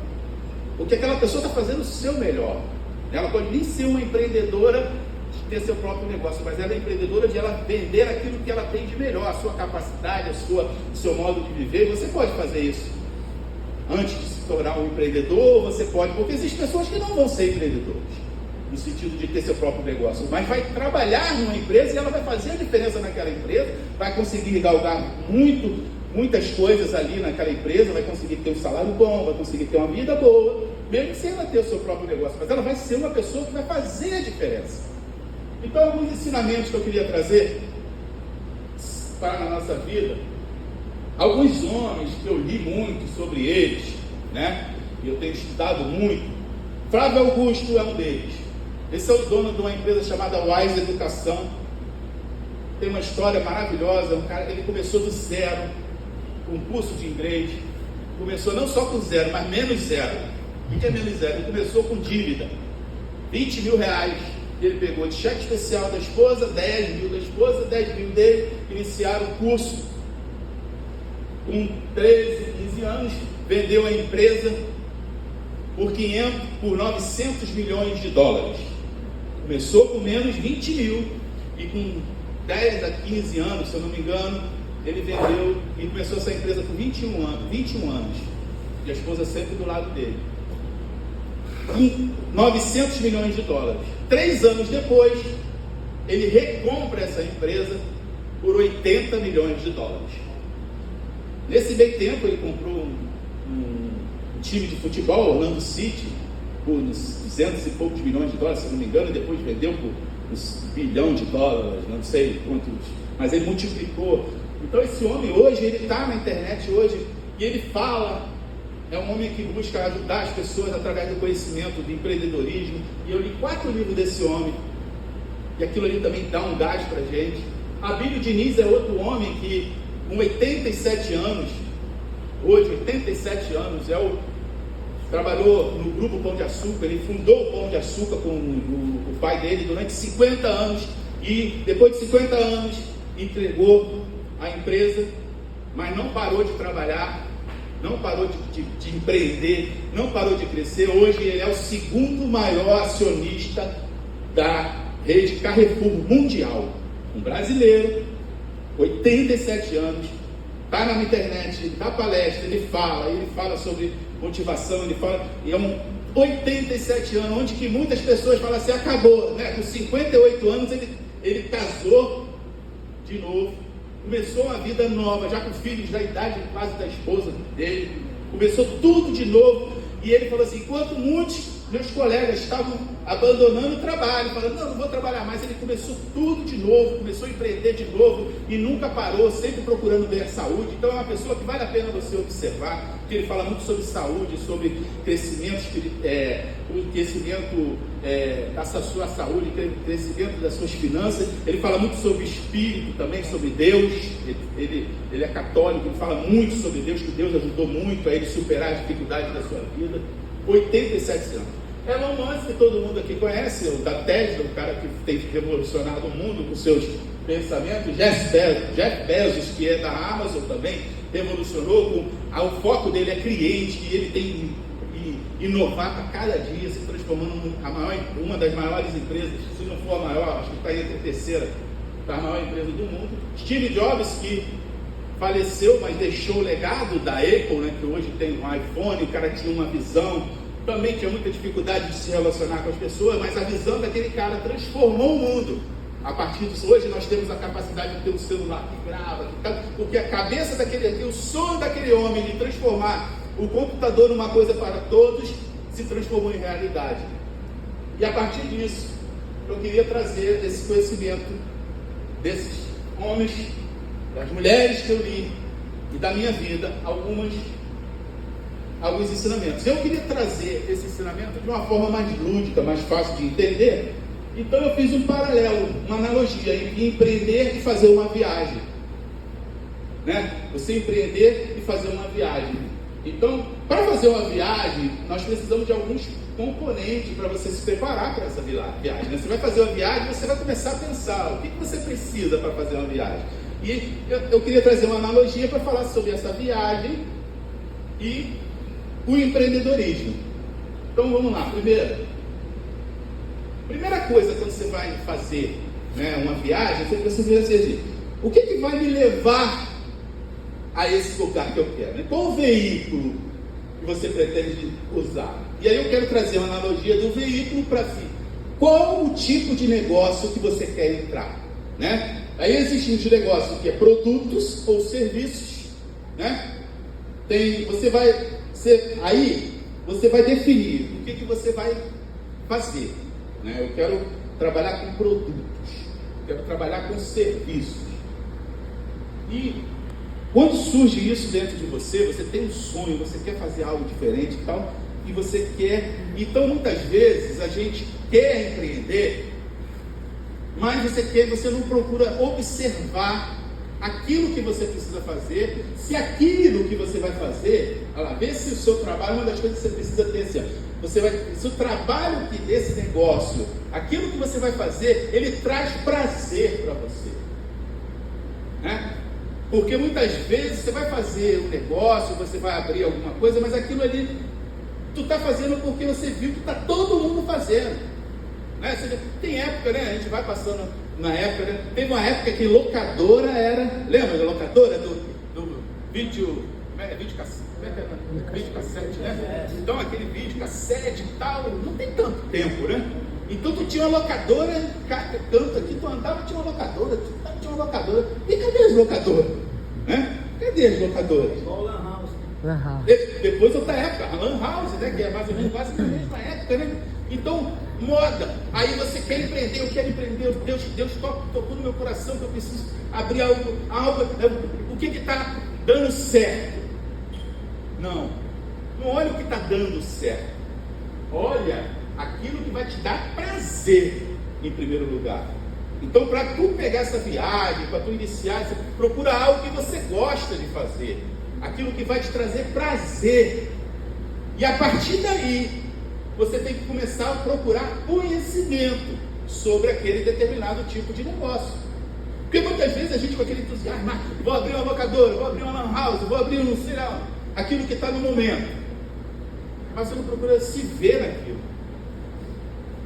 Porque aquela pessoa está fazendo o seu melhor. Ela pode nem ser uma empreendedora de ter seu próprio negócio, mas ela é empreendedora de ela vender aquilo que ela tem de melhor, a sua capacidade, o seu modo de viver. Você pode fazer isso antes de se tornar um empreendedor, você pode, porque existem pessoas que não vão ser empreendedores, no sentido de ter seu próprio negócio, mas vai trabalhar numa empresa e ela vai fazer a diferença naquela empresa, vai conseguir galgar muitas coisas ali naquela empresa, vai conseguir ter um salário bom, vai conseguir ter uma vida boa, mesmo sem ela ter o seu próprio negócio, mas ela vai ser uma pessoa que vai fazer a diferença. Então, alguns ensinamentos que eu queria trazer para a nossa vida, alguns homens que eu li muito sobre eles, né? E eu tenho estudado muito. Flávio Augusto é um deles. Esse é o dono de uma empresa chamada Wise Educação. Tem uma história maravilhosa. Um cara, ele começou do zero, com um curso de inglês. Começou não só com zero, mas menos zero. O que é menos zero? Ele começou com dívida, 20 mil reais. Ele pegou de cheque especial da esposa, 10 mil da esposa, 10 mil dele. Iniciaram o curso. Com 13, 15 anos, vendeu a empresa por 900 milhões de dólares. Começou com menos 20 mil e com 10 a 15 anos, se eu não me engano, ele vendeu e começou essa empresa com 21 anos. E a esposa sempre do lado dele. Com 900 milhões de dólares. 3 anos depois, ele recompra essa empresa por 80 milhões de dólares. Nesse meio tempo, ele comprou um time de futebol, Orlando City, por 200 e poucos milhões de dólares, se não me engano, e depois vendeu por $1 bilhão, não sei quantos, mas ele multiplicou. Então esse homem hoje, ele está na internet hoje, e ele fala, é um homem que busca ajudar as pessoas através do conhecimento, do empreendedorismo, e eu li 4 livros desse homem, e aquilo ali também dá um gás para a gente. Abílio Diniz é outro homem que, com 87 anos, hoje 87 anos, trabalhou no Grupo Pão de Açúcar, ele fundou o Pão de Açúcar com o pai dele durante 50 anos, e depois de 50 anos, entregou a empresa, mas não parou de trabalhar, não parou de empreender, não parou de crescer. Hoje ele é o segundo maior acionista da rede Carrefour Mundial, um brasileiro, 87 anos, está na internet, ele dá palestra, ele fala sobre motivação, e é um 87 anos, onde que muitas pessoas falam assim, acabou, né? Com 58 anos ele casou de novo, começou uma vida nova, já com filhos da idade quase da esposa dele, começou tudo de novo, e ele falou assim, enquanto muitos meus colegas estavam abandonando o trabalho, falando, não vou trabalhar mais, ele começou tudo de novo, começou a empreender de novo, e nunca parou, sempre procurando ver a saúde. Então é uma pessoa que vale a pena você observar, porque ele fala muito sobre saúde, sobre crescimento, o crescimento da sua saúde, crescimento das suas finanças. Ele fala muito sobre espírito também, sobre Deus. Ele é católico, ele fala muito sobre Deus, que Deus ajudou muito a ele superar as dificuldades da sua vida. 87 anos. Elon Musk, que todo mundo aqui conhece, o da Tesla, o cara que tem revolucionado o mundo com seus pensamentos. Jeff Bezos, que é da Amazon também, revolucionou. O foco dele é cliente, e ele tem que inovar a cada dia, se transformando uma das maiores empresas, se não for a maior, acho que está entre a terceira, a maior empresa do mundo. Steve Jobs, que faleceu, mas deixou o legado da Apple, né, que hoje tem um iPhone. O cara tinha uma visão, também tinha muita dificuldade de se relacionar com as pessoas, mas a visão daquele cara transformou o mundo. A partir disso, hoje nós temos a capacidade de ter um celular que grava, porque a cabeça o sonho daquele homem de transformar o computador numa coisa para todos, se transformou em realidade. E a partir disso, eu queria trazer esse conhecimento desses homens, das mulheres que eu li e da minha vida, alguns ensinamentos. Eu queria trazer esse ensinamento de uma forma mais lúdica, mais fácil de entender. Então eu fiz um paralelo, uma analogia entre empreender e fazer uma viagem, né? Você empreender e fazer uma viagem. Então, para fazer uma viagem, nós precisamos de alguns componentes para você se preparar para essa viagem, né? Você vai fazer uma viagem, você vai começar a pensar o que você precisa para fazer uma viagem. E eu queria trazer uma analogia para falar sobre essa viagem e o empreendedorismo. Então vamos lá, primeira coisa quando você vai fazer, né, uma viagem, você precisa dizer, o que vai me levar a esse lugar que eu quero? Né? Qual o veículo que você pretende usar? E aí eu quero trazer uma analogia do veículo para si. Qual o tipo de negócio que você quer entrar? Né? Aí existem os negócios que é produtos ou serviços, né? Você vai definir o que você vai fazer, né? Eu quero trabalhar com produtos, eu quero trabalhar com serviços. E quando surge isso dentro de você, você tem um sonho, você quer fazer algo diferente e tal, e você quer. Então muitas vezes a gente quer empreender, mas você não procura observar aquilo que você precisa fazer, se aquilo que você vai fazer, olha lá, vê se o seu trabalho, uma das coisas que você precisa ter assim, se o trabalho desse negócio, aquilo que você vai fazer, ele traz prazer para você, né? Porque muitas vezes você vai fazer um negócio, você vai abrir alguma coisa, mas aquilo ali, tu está fazendo porque você viu que está todo mundo fazendo, né? Tem época, né? A gente vai passando na época, né? Teve uma época que locadora era, lembra da locadora do vídeo cassete, né? Então aquele vídeo cassete e tal, não tem tanto tempo, né? Então tu tinha uma locadora, cada canto aqui, tu andava, tinha uma locadora, e cadê as locadoras? Né? Cadê as locadoras? Lan House. Depois outra época, a Lan House, né? Que é mais ou menos quase na mesma época, né? Então, moda, aí você quer empreender, eu quero empreender, Deus tocou no meu coração que eu preciso abrir algo, o que está dando certo? Não olha o que está dando certo, olha aquilo que vai te dar prazer em primeiro lugar. Então, para tu pegar essa viagem, para tu iniciar, você procura algo que você gosta de fazer, aquilo que vai te trazer prazer, e a partir daí você tem que começar a procurar conhecimento sobre aquele determinado tipo de negócio. Porque muitas vezes a gente com aquele entusiasmo, vou abrir uma locadora, vou abrir uma lan house, vou abrir um sei lá, aquilo que está no momento, mas você não procura se ver naquilo.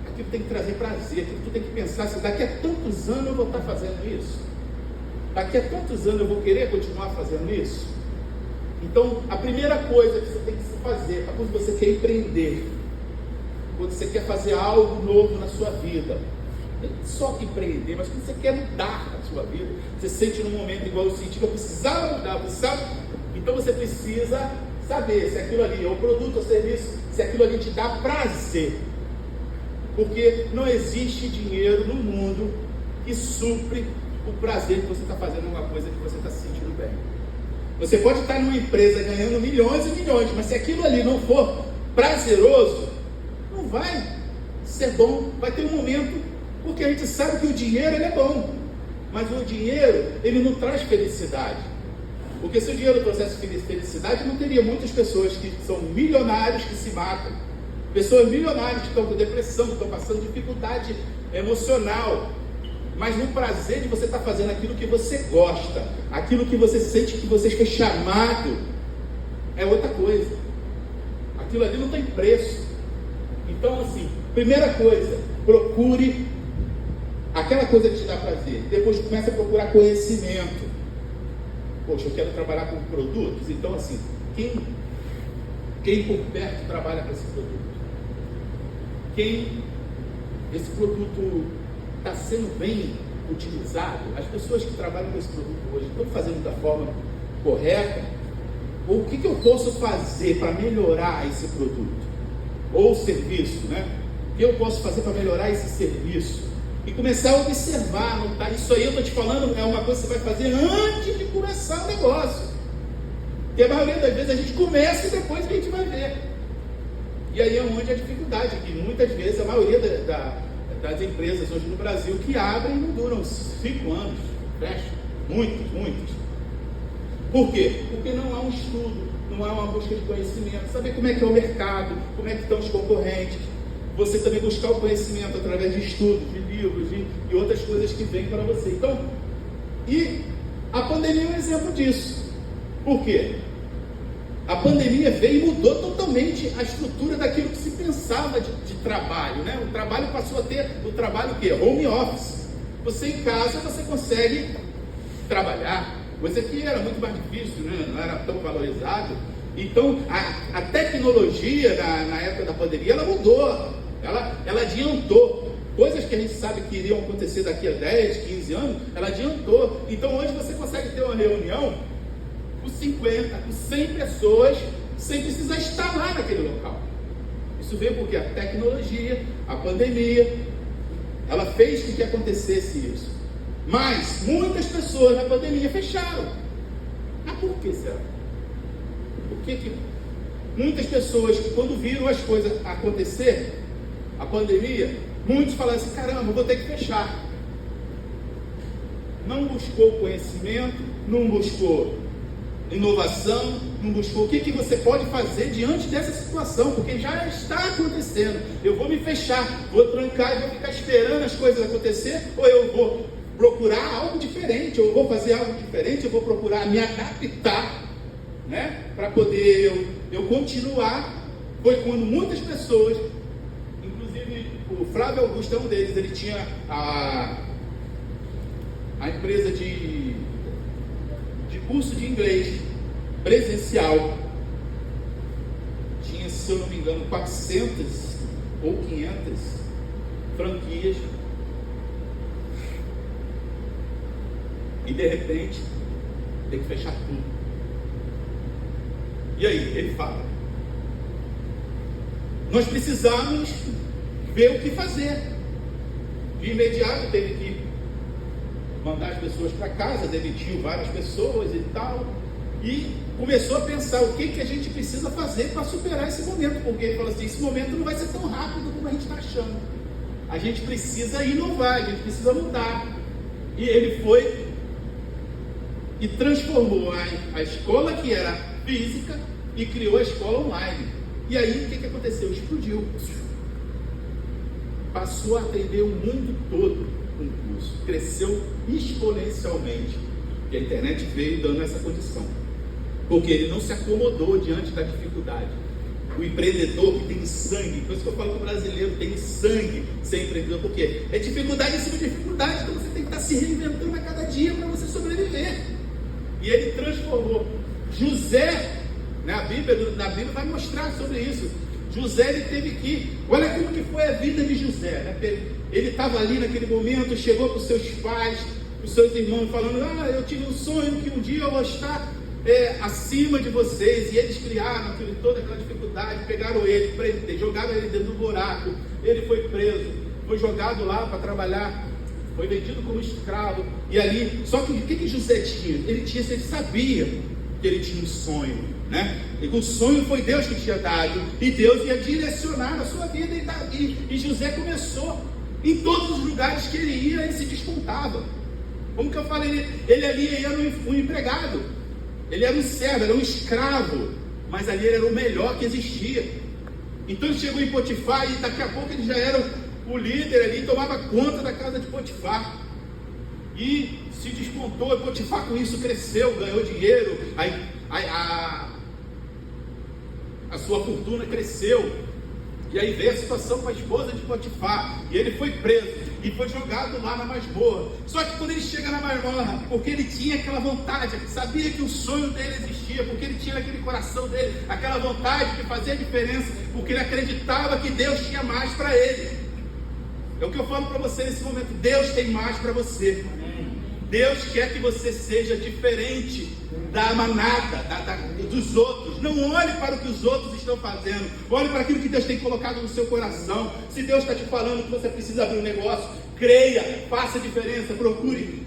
Aquilo tem que trazer prazer, aquilo tu tem que pensar assim, daqui a tantos anos eu vou estar fazendo isso, daqui a tantos anos eu vou querer continuar fazendo isso. Então a primeira coisa que você tem que fazer, quando você quer empreender, quando você quer fazer algo novo na sua vida, não só empreender, mas quando você quer mudar a sua vida, você sente num momento igual eu senti, que eu precisava mudar, então você precisa saber se aquilo ali é um produto ou serviço, se aquilo ali te dá prazer, porque não existe dinheiro no mundo que supre o prazer que você está fazendo uma coisa que você está se sentindo bem. Você pode estar numa empresa ganhando milhões e milhões, mas se aquilo ali não for prazeroso, não vai ser bom. Vai ter um momento, porque a gente sabe que o dinheiro ele é bom, mas o dinheiro ele não traz felicidade. Porque se o dinheiro trouxesse felicidade, não teria muitas pessoas que são milionários que se matam, pessoas milionárias que estão com depressão, que estão passando dificuldade emocional. Mas no prazer de você estar fazendo aquilo que você gosta, aquilo que você sente que você foi chamado, é outra coisa. Aquilo ali não tem preço. Então, assim, primeira coisa, procure aquela coisa que te dá prazer. Depois comece a procurar conhecimento. Poxa, eu quero trabalhar com produtos. Então, assim, quem por perto trabalha com esse produto? Quem esse produto está sendo bem utilizado? As pessoas que trabalham com esse produto hoje estão fazendo da forma correta? Ou o que eu posso fazer para melhorar esse produto? Ou serviço, né? O que eu posso fazer para melhorar esse serviço? E começar a observar, não tá? Isso aí eu estou te falando, é uma coisa que você vai fazer antes de começar o negócio. Porque a maioria das vezes a gente começa e depois a gente vai ver. E aí é onde a dificuldade, que muitas vezes a maioria das empresas hoje no Brasil que abrem não duram 5 anos, fecham, muitos. Por quê? Porque não há um estudo, não há uma busca de conhecimento, saber como é que é o mercado, como é que estão os concorrentes, você também buscar o conhecimento através de estudos, de livros e outras coisas que vêm para você. Então, e a pandemia é um exemplo disso. Por quê? A pandemia veio e mudou totalmente a estrutura daquilo que se pensava de trabalho, né? O trabalho passou a ter o trabalho o quê? Home office. Você em casa, você consegue trabalhar. Coisa que era muito mais difícil, né? Não era tão valorizado. Então, a tecnologia na época da pandemia, ela mudou. Ela adiantou. Coisas que a gente sabe que iriam acontecer daqui a 10, 15 anos, ela adiantou. Então, hoje você consegue ter uma reunião com 50, com 100 pessoas, sem precisar estar lá naquele local. Isso veio porque a tecnologia, a pandemia, ela fez com que acontecesse isso. Mas muitas pessoas na pandemia fecharam. Mas por que será? Por que muitas pessoas, quando viram as coisas acontecer, a pandemia, muitos falaram assim: caramba, vou ter que fechar. Não buscou conhecimento, não buscou inovação, não buscou o que você pode fazer diante dessa situação, porque já está acontecendo. Eu vou me fechar, vou trancar e vou ficar esperando as coisas acontecer, ou eu vou procurar algo diferente, ou eu vou fazer algo diferente, eu vou procurar me adaptar, né, para poder eu continuar. Foi quando muitas pessoas, inclusive o Flávio Augusto é um deles, ele tinha a empresa de curso de inglês presencial, tinha, se eu não me engano, 400 ou 500 franquias, e de repente tem que fechar tudo. E aí, ele fala: nós precisamos ver o que fazer. De imediato teve que mandar as pessoas para casa, demitiu várias pessoas e tal, e começou a pensar o que a gente precisa fazer para superar esse momento, porque ele falou assim: esse momento não vai ser tão rápido como a gente está achando, a gente precisa inovar, a gente precisa mudar. E ele foi e transformou a escola que era física e criou a escola online. E aí o que aconteceu? Explodiu, passou a atender o mundo todo. Um curso, cresceu exponencialmente, e a internet veio dando essa condição, porque ele não se acomodou diante da dificuldade. O empreendedor que tem sangue, por isso que eu falo que o brasileiro tem sangue ser empreendedor, porque é dificuldade em cima de dificuldade, então você tem que estar se reinventando a cada dia para você sobreviver. E ele transformou José, na Bíblia vai mostrar sobre isso. José, ele teve que, olha como que foi a vida de José, né? Ele estava ali naquele momento, chegou para os seus pais, para os seus irmãos, falando: eu tive um sonho que um dia eu vou estar acima de vocês. E eles criaram toda aquela dificuldade, pegaram ele, jogaram ele dentro do buraco, ele foi preso, foi jogado lá para trabalhar, foi vendido como escravo. E ali, só que o que José tinha? Ele sabia que ele tinha um sonho, né? E o sonho foi Deus que tinha dado, e Deus ia direcionar a sua vida. E José começou, em todos os lugares que ele ia, ele se despontava. Como que eu falei, ele ali era um empregado, ele era um servo, era um escravo, mas ali ele era o melhor que existia. Então ele chegou em Potifar, e daqui a pouco ele já era o líder ali, tomava conta da casa de Potifar, e se despontou. E Potifar com isso cresceu, ganhou dinheiro, a sua fortuna cresceu. E aí veio a situação com a esposa de Potifar, e ele foi preso e foi jogado lá na masmorra. Só que quando ele chega na masmorra, porque ele tinha aquela vontade, sabia que o sonho dele existia, porque ele tinha naquele coração dele aquela vontade de fazer a diferença, porque ele acreditava que Deus tinha mais para ele. É o que eu falo para você nesse momento: Deus tem mais para você. Deus quer que você seja diferente da manada, dos outros. Não olhe para o que os outros estão fazendo, olhe para aquilo que Deus tem colocado no seu coração. Se Deus está te falando que você precisa abrir um negócio, creia, faça a diferença, procure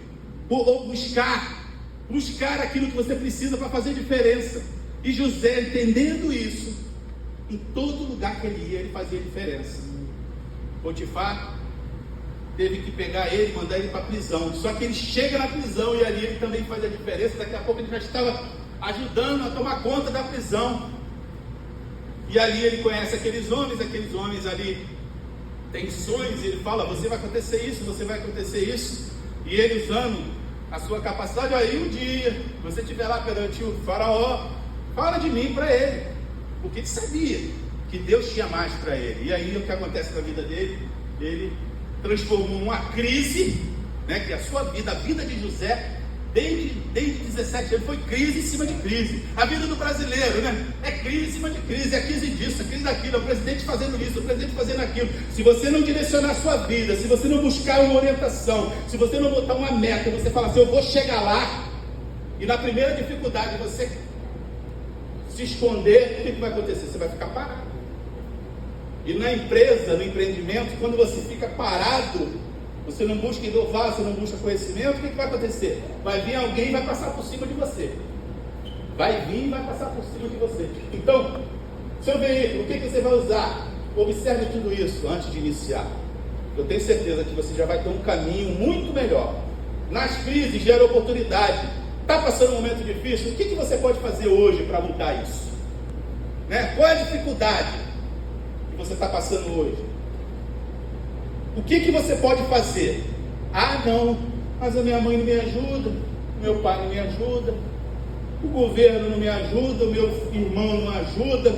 ou buscar aquilo que você precisa para fazer diferença. E José, entendendo isso, em todo lugar que ele ia, ele fazia diferença. Potifar teve que pegar ele e mandar ele para a prisão. Só que ele chega na prisão e ali ele também faz a diferença. Daqui a pouco ele já estava ajudando a tomar conta da prisão. E ali ele conhece aqueles homens ali têm sonhos, e ele fala: você vai acontecer isso, você vai acontecer isso. E ele, usando a sua capacidade: aí um dia você estiver lá perante o faraó, Fala de mim para ele. Porque ele sabia que Deus tinha mais para ele. E aí o que acontece na vida dele? Ele transformou uma crise, né, que a sua vida, a vida de José, desde 17 anos, foi crise em cima de crise. A vida do brasileiro, né? É crise em cima de crise, é crise disso, é crise daquilo, é o presidente fazendo isso, o presidente fazendo aquilo. Se você não direcionar a sua vida, se você não buscar uma orientação, se você não botar uma meta, você fala assim, eu vou chegar lá, e na primeira dificuldade você se esconder, o que vai acontecer? Você vai ficar parado. E na empresa, no empreendimento, quando você fica parado, você não busca inovar, você não busca conhecimento, o que vai acontecer? Vai vir alguém e vai passar por cima de você. Vai vir e vai passar por cima de você. Então, seu veículo, o que você vai usar? Observe tudo isso antes de iniciar. Eu tenho certeza que você já vai ter um caminho muito melhor. Nas crises gera oportunidade. Está passando um momento difícil? O que você pode fazer hoje para mudar isso? Né? Qual é a dificuldade que você está passando hoje? O que você pode fazer? Ah, não, mas a minha mãe não me ajuda, o meu pai não me ajuda, o governo não me ajuda, o meu irmão não ajuda.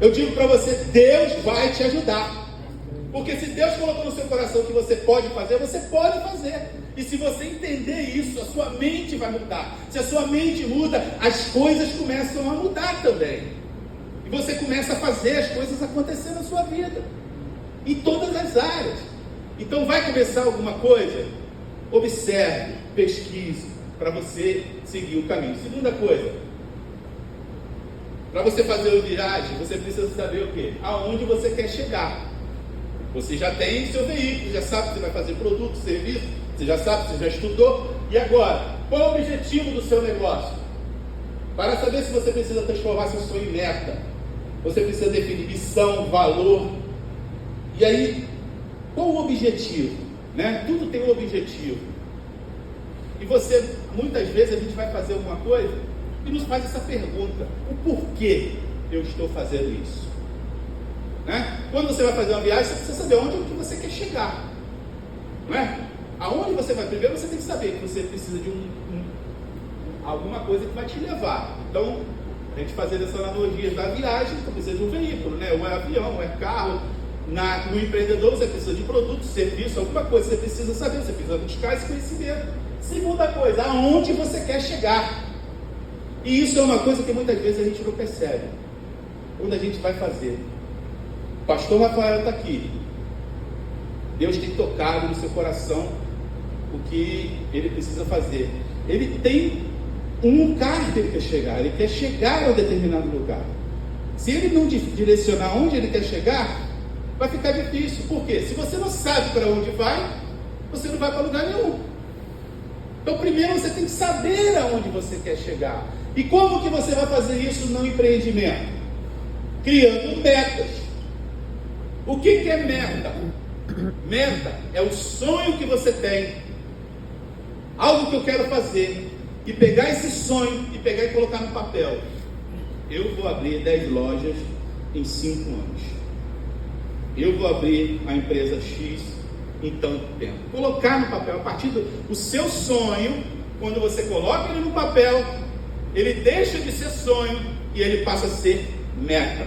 Eu digo para você, Deus vai te ajudar. Porque se Deus colocou no seu coração que você pode fazer, você pode fazer. E se você entender isso, a sua mente vai mudar. Se a sua mente muda, as coisas começam a mudar também. E você começa a fazer as coisas acontecer na sua vida. Em todas as áreas. Então vai começar alguma coisa? Observe, pesquise, para você seguir o caminho. Segunda coisa, para você fazer uma viagem, você precisa saber o quê? Aonde você quer chegar. Você já tem seu veículo, já sabe que você vai fazer produto, serviço, você já sabe, você já estudou. E agora, qual é o objetivo do seu negócio? Para saber se você precisa transformar seu sonho em meta, você precisa definir missão, valor. E aí, qual o objetivo? Né? Tudo tem um objetivo. E você, muitas vezes, a gente vai fazer alguma coisa e nos faz essa pergunta: o porquê eu estou fazendo isso? Né? Quando você vai fazer uma viagem, você precisa saber onde que você quer chegar. Não é? Aonde você vai? Primeiro você tem que saber que você precisa de alguma coisa que vai te levar. Então, a gente fazendo essa analogia da viagem, você precisa de um veículo, né? Ou é avião, ou é carro. No empreendedor você precisa de produto, serviço, alguma coisa, você precisa saber, você precisa buscar esse conhecimento. Segunda coisa, aonde você quer chegar. E isso é uma coisa que muitas vezes a gente não percebe quando a gente vai fazer. O pastor Rafael está aqui. Deus tem tocado no seu coração o que ele precisa fazer. Ele tem um lugar que ele quer chegar, ele quer chegar a um determinado lugar. Se ele não direcionar onde ele quer chegar, vai ficar difícil. Por quê? Se você não sabe para onde vai, você não vai para lugar nenhum. Então primeiro você tem que saber aonde você quer chegar. E como que você vai fazer isso no empreendimento? Criando metas. O que é meta? Meta é o sonho que você tem, algo que eu quero fazer, e pegar esse sonho e pegar e colocar no papel. Eu vou abrir 10 lojas em 5 anos. Eu vou abrir a empresa X em tanto tempo. Colocar no papel, a partir do seu sonho, quando você coloca ele no papel, ele deixa de ser sonho e ele passa a ser meta.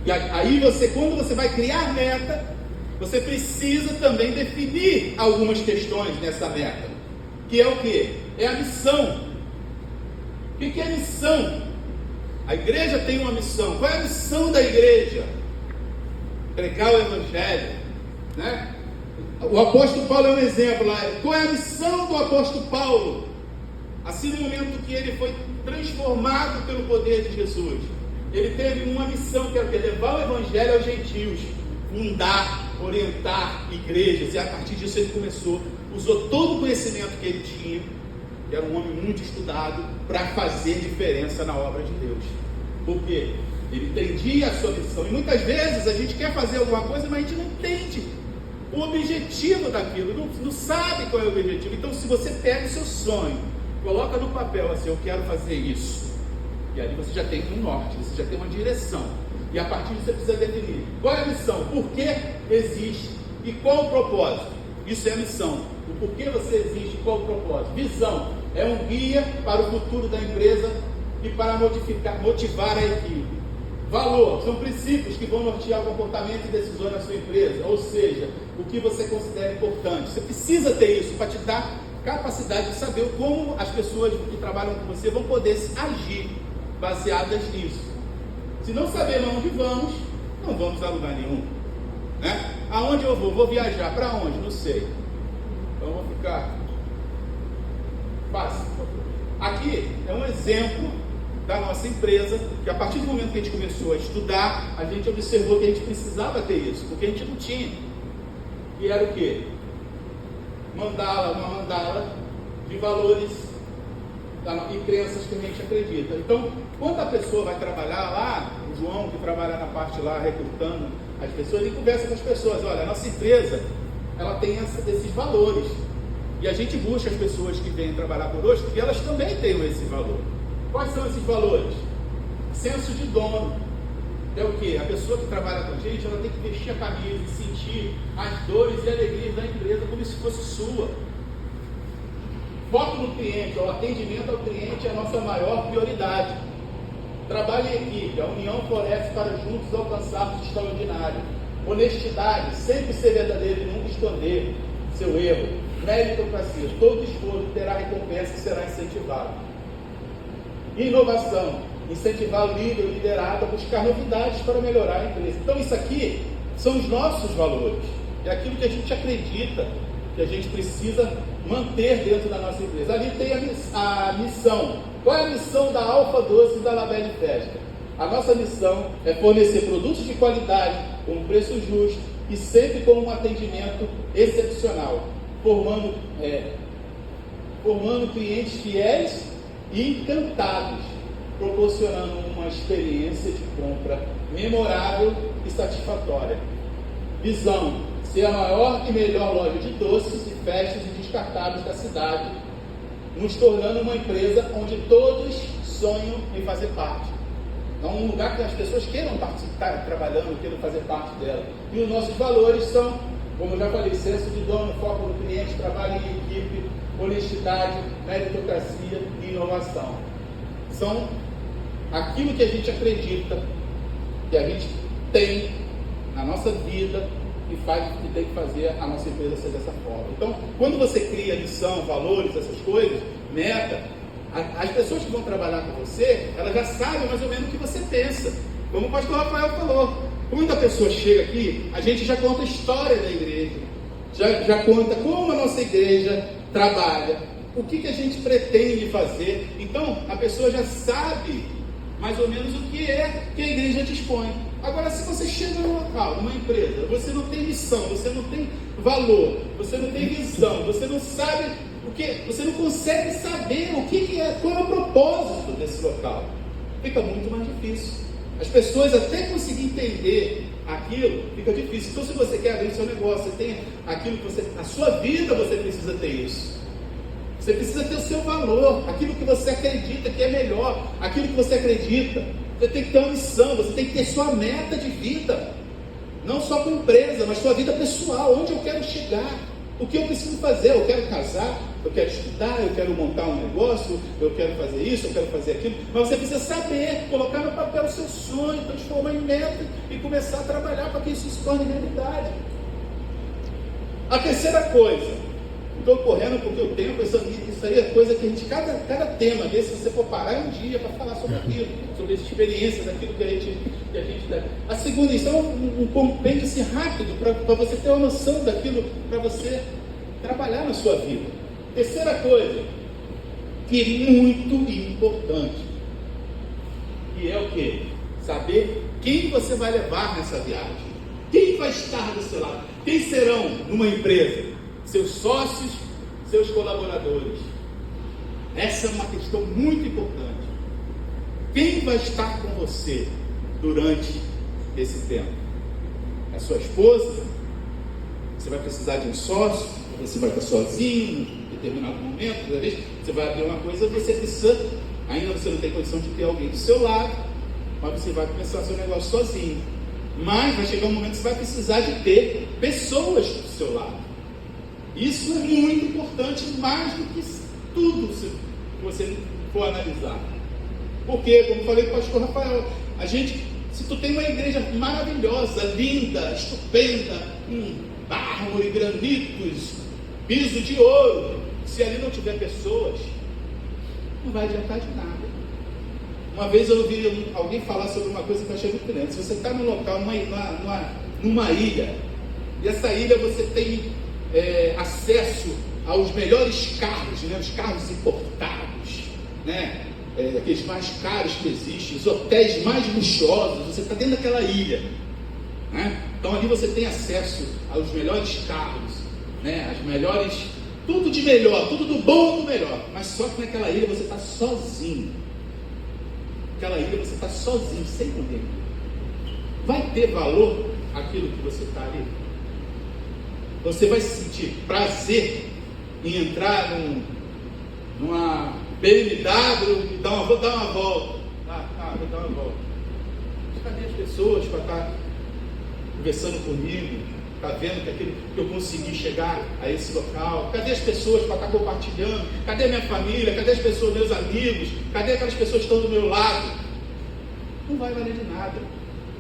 E aí você, quando você vai criar meta, você precisa também definir algumas questões nessa meta. Que é o quê? É a missão. O que é a missão? A igreja tem uma missão. Qual é a missão da igreja? Pregar o evangelho, né? O apóstolo Paulo é um exemplo lá. Qual é a missão do apóstolo Paulo? Assim, no momento que ele foi transformado pelo poder de Jesus, ele teve uma missão que era levar o evangelho aos gentios, fundar, orientar igrejas, e a partir disso ele começou, usou todo o conhecimento que ele tinha, que era um homem muito estudado, para fazer diferença na obra de Deus. Por quê? Ele entendia a sua missão. E muitas vezes a gente quer fazer alguma coisa, mas a gente não entende o objetivo daquilo, não sabe qual é o objetivo. Então, se você pega o seu sonho, coloca no papel assim: eu quero fazer isso, e ali você já tem um norte, você já tem uma direção, e a partir disso você precisa definir qual é a missão, por que existe e qual o propósito. Isso é a missão, o porquê você existe e qual o propósito. Visão é um guia para o futuro da empresa e para motivar a equipe. Valor são princípios que vão nortear o comportamento e decisões na sua empresa, ou seja, o que você considera importante. Você precisa ter isso para te dar capacidade de saber como as pessoas que trabalham com você vão poder agir baseadas nisso. Se não sabermos aonde vamos, não vamos a lugar nenhum, né? Aonde eu vou? Vou viajar. Para onde? Não sei. Então eu vou ficar fácil. Aqui é um exemplo da nossa empresa, que a partir do momento que a gente começou a estudar, a gente observou que a gente precisava ter isso, porque a gente não tinha. E era o quê? Uma mandala de valores e crenças que a gente acredita. Então, quando a pessoa vai trabalhar lá, o João que trabalha na parte lá, recrutando as pessoas, ele conversa com as pessoas, olha, a nossa empresa, ela tem esses valores, e a gente busca as pessoas que vêm trabalhar conosco, que elas também tenham esse valor. Quais são esses valores? Senso de dono. É o quê? A pessoa que trabalha com a gente, ela tem que vestir a camisa e sentir as dores e alegrias da empresa como se fosse sua. Foco no cliente, o atendimento ao cliente é a nossa maior prioridade. Trabalho em equipe, a união floresce para juntos alcançarmos o extraordinário. Honestidade, sempre ser verdadeiro e nunca esconder seu erro. Meritocracia, todo esforço terá recompensa e será incentivado. Inovação, incentivar o líder, o liderado a buscar novidades para melhorar a empresa. Então isso aqui são os nossos valores, é aquilo que a gente acredita que a gente precisa manter dentro da nossa empresa. Ali tem a missão. Qual é a missão da Alfa Doce e da Labelle Festa? A nossa missão é fornecer produtos de qualidade com um preço justo e sempre com um atendimento excepcional, formando clientes fiéis e encantados, proporcionando uma experiência de compra memorável e satisfatória. Visão: ser a maior e melhor loja de doces e festas e descartáveis da cidade, nos tornando uma empresa onde todos sonham em fazer parte. É um lugar que as pessoas queiram estar trabalhando, queiram fazer parte dela. E os nossos valores são, como eu já falei, senso de dono, foco no cliente, trabalho em equipe, honestidade, meritocracia e inovação. São aquilo que a gente acredita, que a gente tem na nossa vida e tem que fazer a nossa empresa ser dessa forma. Então, quando você cria missão, valores, essas coisas, meta, as pessoas que vão trabalhar com você, elas já sabem mais ou menos o que você pensa. Como o pastor Rafael falou, quando a pessoa chega aqui, a gente já conta a história da igreja, já conta como a nossa igreja trabalha, o que a gente pretende fazer. Então, a pessoa já sabe mais ou menos o que é que a igreja dispõe. Agora, se você chega num local, numa empresa, você não tem missão, você não tem valor, você não tem visão, você não sabe o que, você não consegue saber o que é, qual é o propósito desse local, fica muito mais difícil. As pessoas até conseguir entender aquilo, fica difícil. Então, se você quer abrir seu negócio, você tem aquilo que você, a sua vida, você precisa ter isso. Você precisa ter o seu valor, aquilo que você acredita que é melhor, aquilo que você acredita. Você tem que ter uma missão, você tem que ter sua meta de vida, não só com empresa, mas sua vida pessoal, onde eu quero chegar, o que eu preciso fazer. Eu quero casar, eu quero estudar, eu quero montar um negócio, eu quero fazer isso, eu quero fazer aquilo. Mas você precisa saber, colocar no papel o seu sonho, transformar em meta e começar a trabalhar para que isso se torne realidade. A terceira coisa, estou correndo porque o tempo, isso aí é coisa que a gente, cada tema desse, se você for parar um dia para falar sobre aquilo, sobre as experiências, aquilo que a gente dá. A segunda, isso é um compêndio assim, rápido, para você ter uma noção daquilo, para você trabalhar na sua vida. Terceira coisa, que é muito importante, que é o quê? Saber quem você vai levar nessa viagem, quem vai estar do seu lado, quem serão numa empresa, seus sócios, seus colaboradores. Essa é uma questão muito importante. Quem vai estar com você durante esse tempo? A sua esposa? Você vai precisar de um sócio? Você vai estar sozinho em determinado momento? Às vezes você vai abrir uma coisa, você precisa, ainda você não tem condição de ter alguém do seu lado, mas você vai começar o seu negócio sozinho. Mas vai chegar um momento que você vai precisar de ter pessoas do seu lado. Isso é muito importante, mais do que tudo que você for analisar. Porque, como falei com o pastor Rafael, se tu tem uma igreja maravilhosa, linda, estupenda, mármore, granitos, piso de ouro, se ali não tiver pessoas, não vai adiantar de nada. Uma vez eu ouvi alguém falar sobre uma coisa que eu achei muito grande. Se você está num local, numa ilha, e essa ilha você tem acesso aos melhores carros, né? Os carros importados, né? Aqueles mais caros que existem, os hotéis mais luxuosos, você está dentro daquela ilha, né? Então ali você tem acesso aos melhores carros, né? As melhores, tudo de melhor, tudo do bom do melhor, mas só que naquela ilha você está sozinho. Naquela ilha você está sozinho, sem ninguém. Vai ter valor aquilo que você está ali? Você vai sentir prazer em entrar numa BMW e vou dar uma volta. Vou dar uma volta. Cadê as pessoas para estar conversando comigo? Está vendo que eu consegui chegar a esse local? Cadê as pessoas para estar compartilhando? Cadê a minha família? Cadê as pessoas, meus amigos? Cadê aquelas pessoas que estão do meu lado? Não vai valer de nada.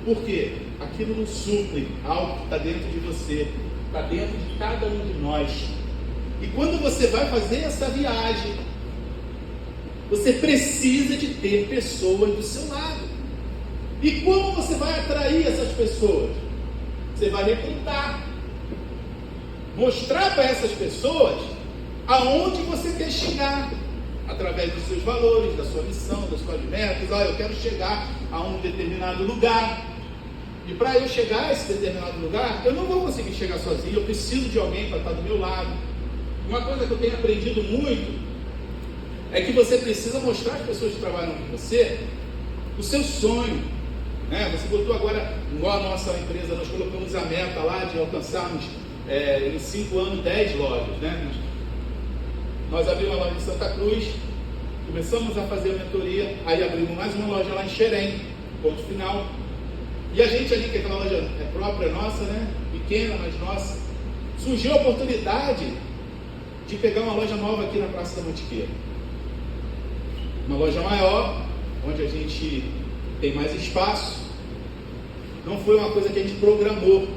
Por quê? Aquilo não supre algo que está dentro de você, está dentro de cada um de nós. E quando você vai fazer essa viagem, você precisa de ter pessoas do seu lado. E como você vai atrair essas pessoas? Você vai recrutar, mostrar para essas pessoas aonde você quer chegar, através dos seus valores, da sua missão, das suas metas. Eu quero chegar a um determinado lugar, e para eu chegar a esse determinado lugar, eu não vou conseguir chegar sozinho, eu preciso de alguém para estar do meu lado. Uma coisa que eu tenho aprendido muito é que você precisa mostrar às pessoas que trabalham com você o seu sonho, né? Você botou agora, igual a nossa empresa, nós colocamos a meta lá de alcançarmos em 5 anos 10 lojas, né? Nós abrimos uma loja em Santa Cruz, começamos a fazer a mentoria, aí abrimos mais uma loja lá em Xerém, ponto final. E a gente ali, que aquela loja é própria nossa, né? Pequena, mas nossa, surgiu a oportunidade de pegar uma loja nova aqui na Praça da Mantiqueira. Uma loja maior, onde a gente tem mais espaço. Não foi uma coisa que a gente programou,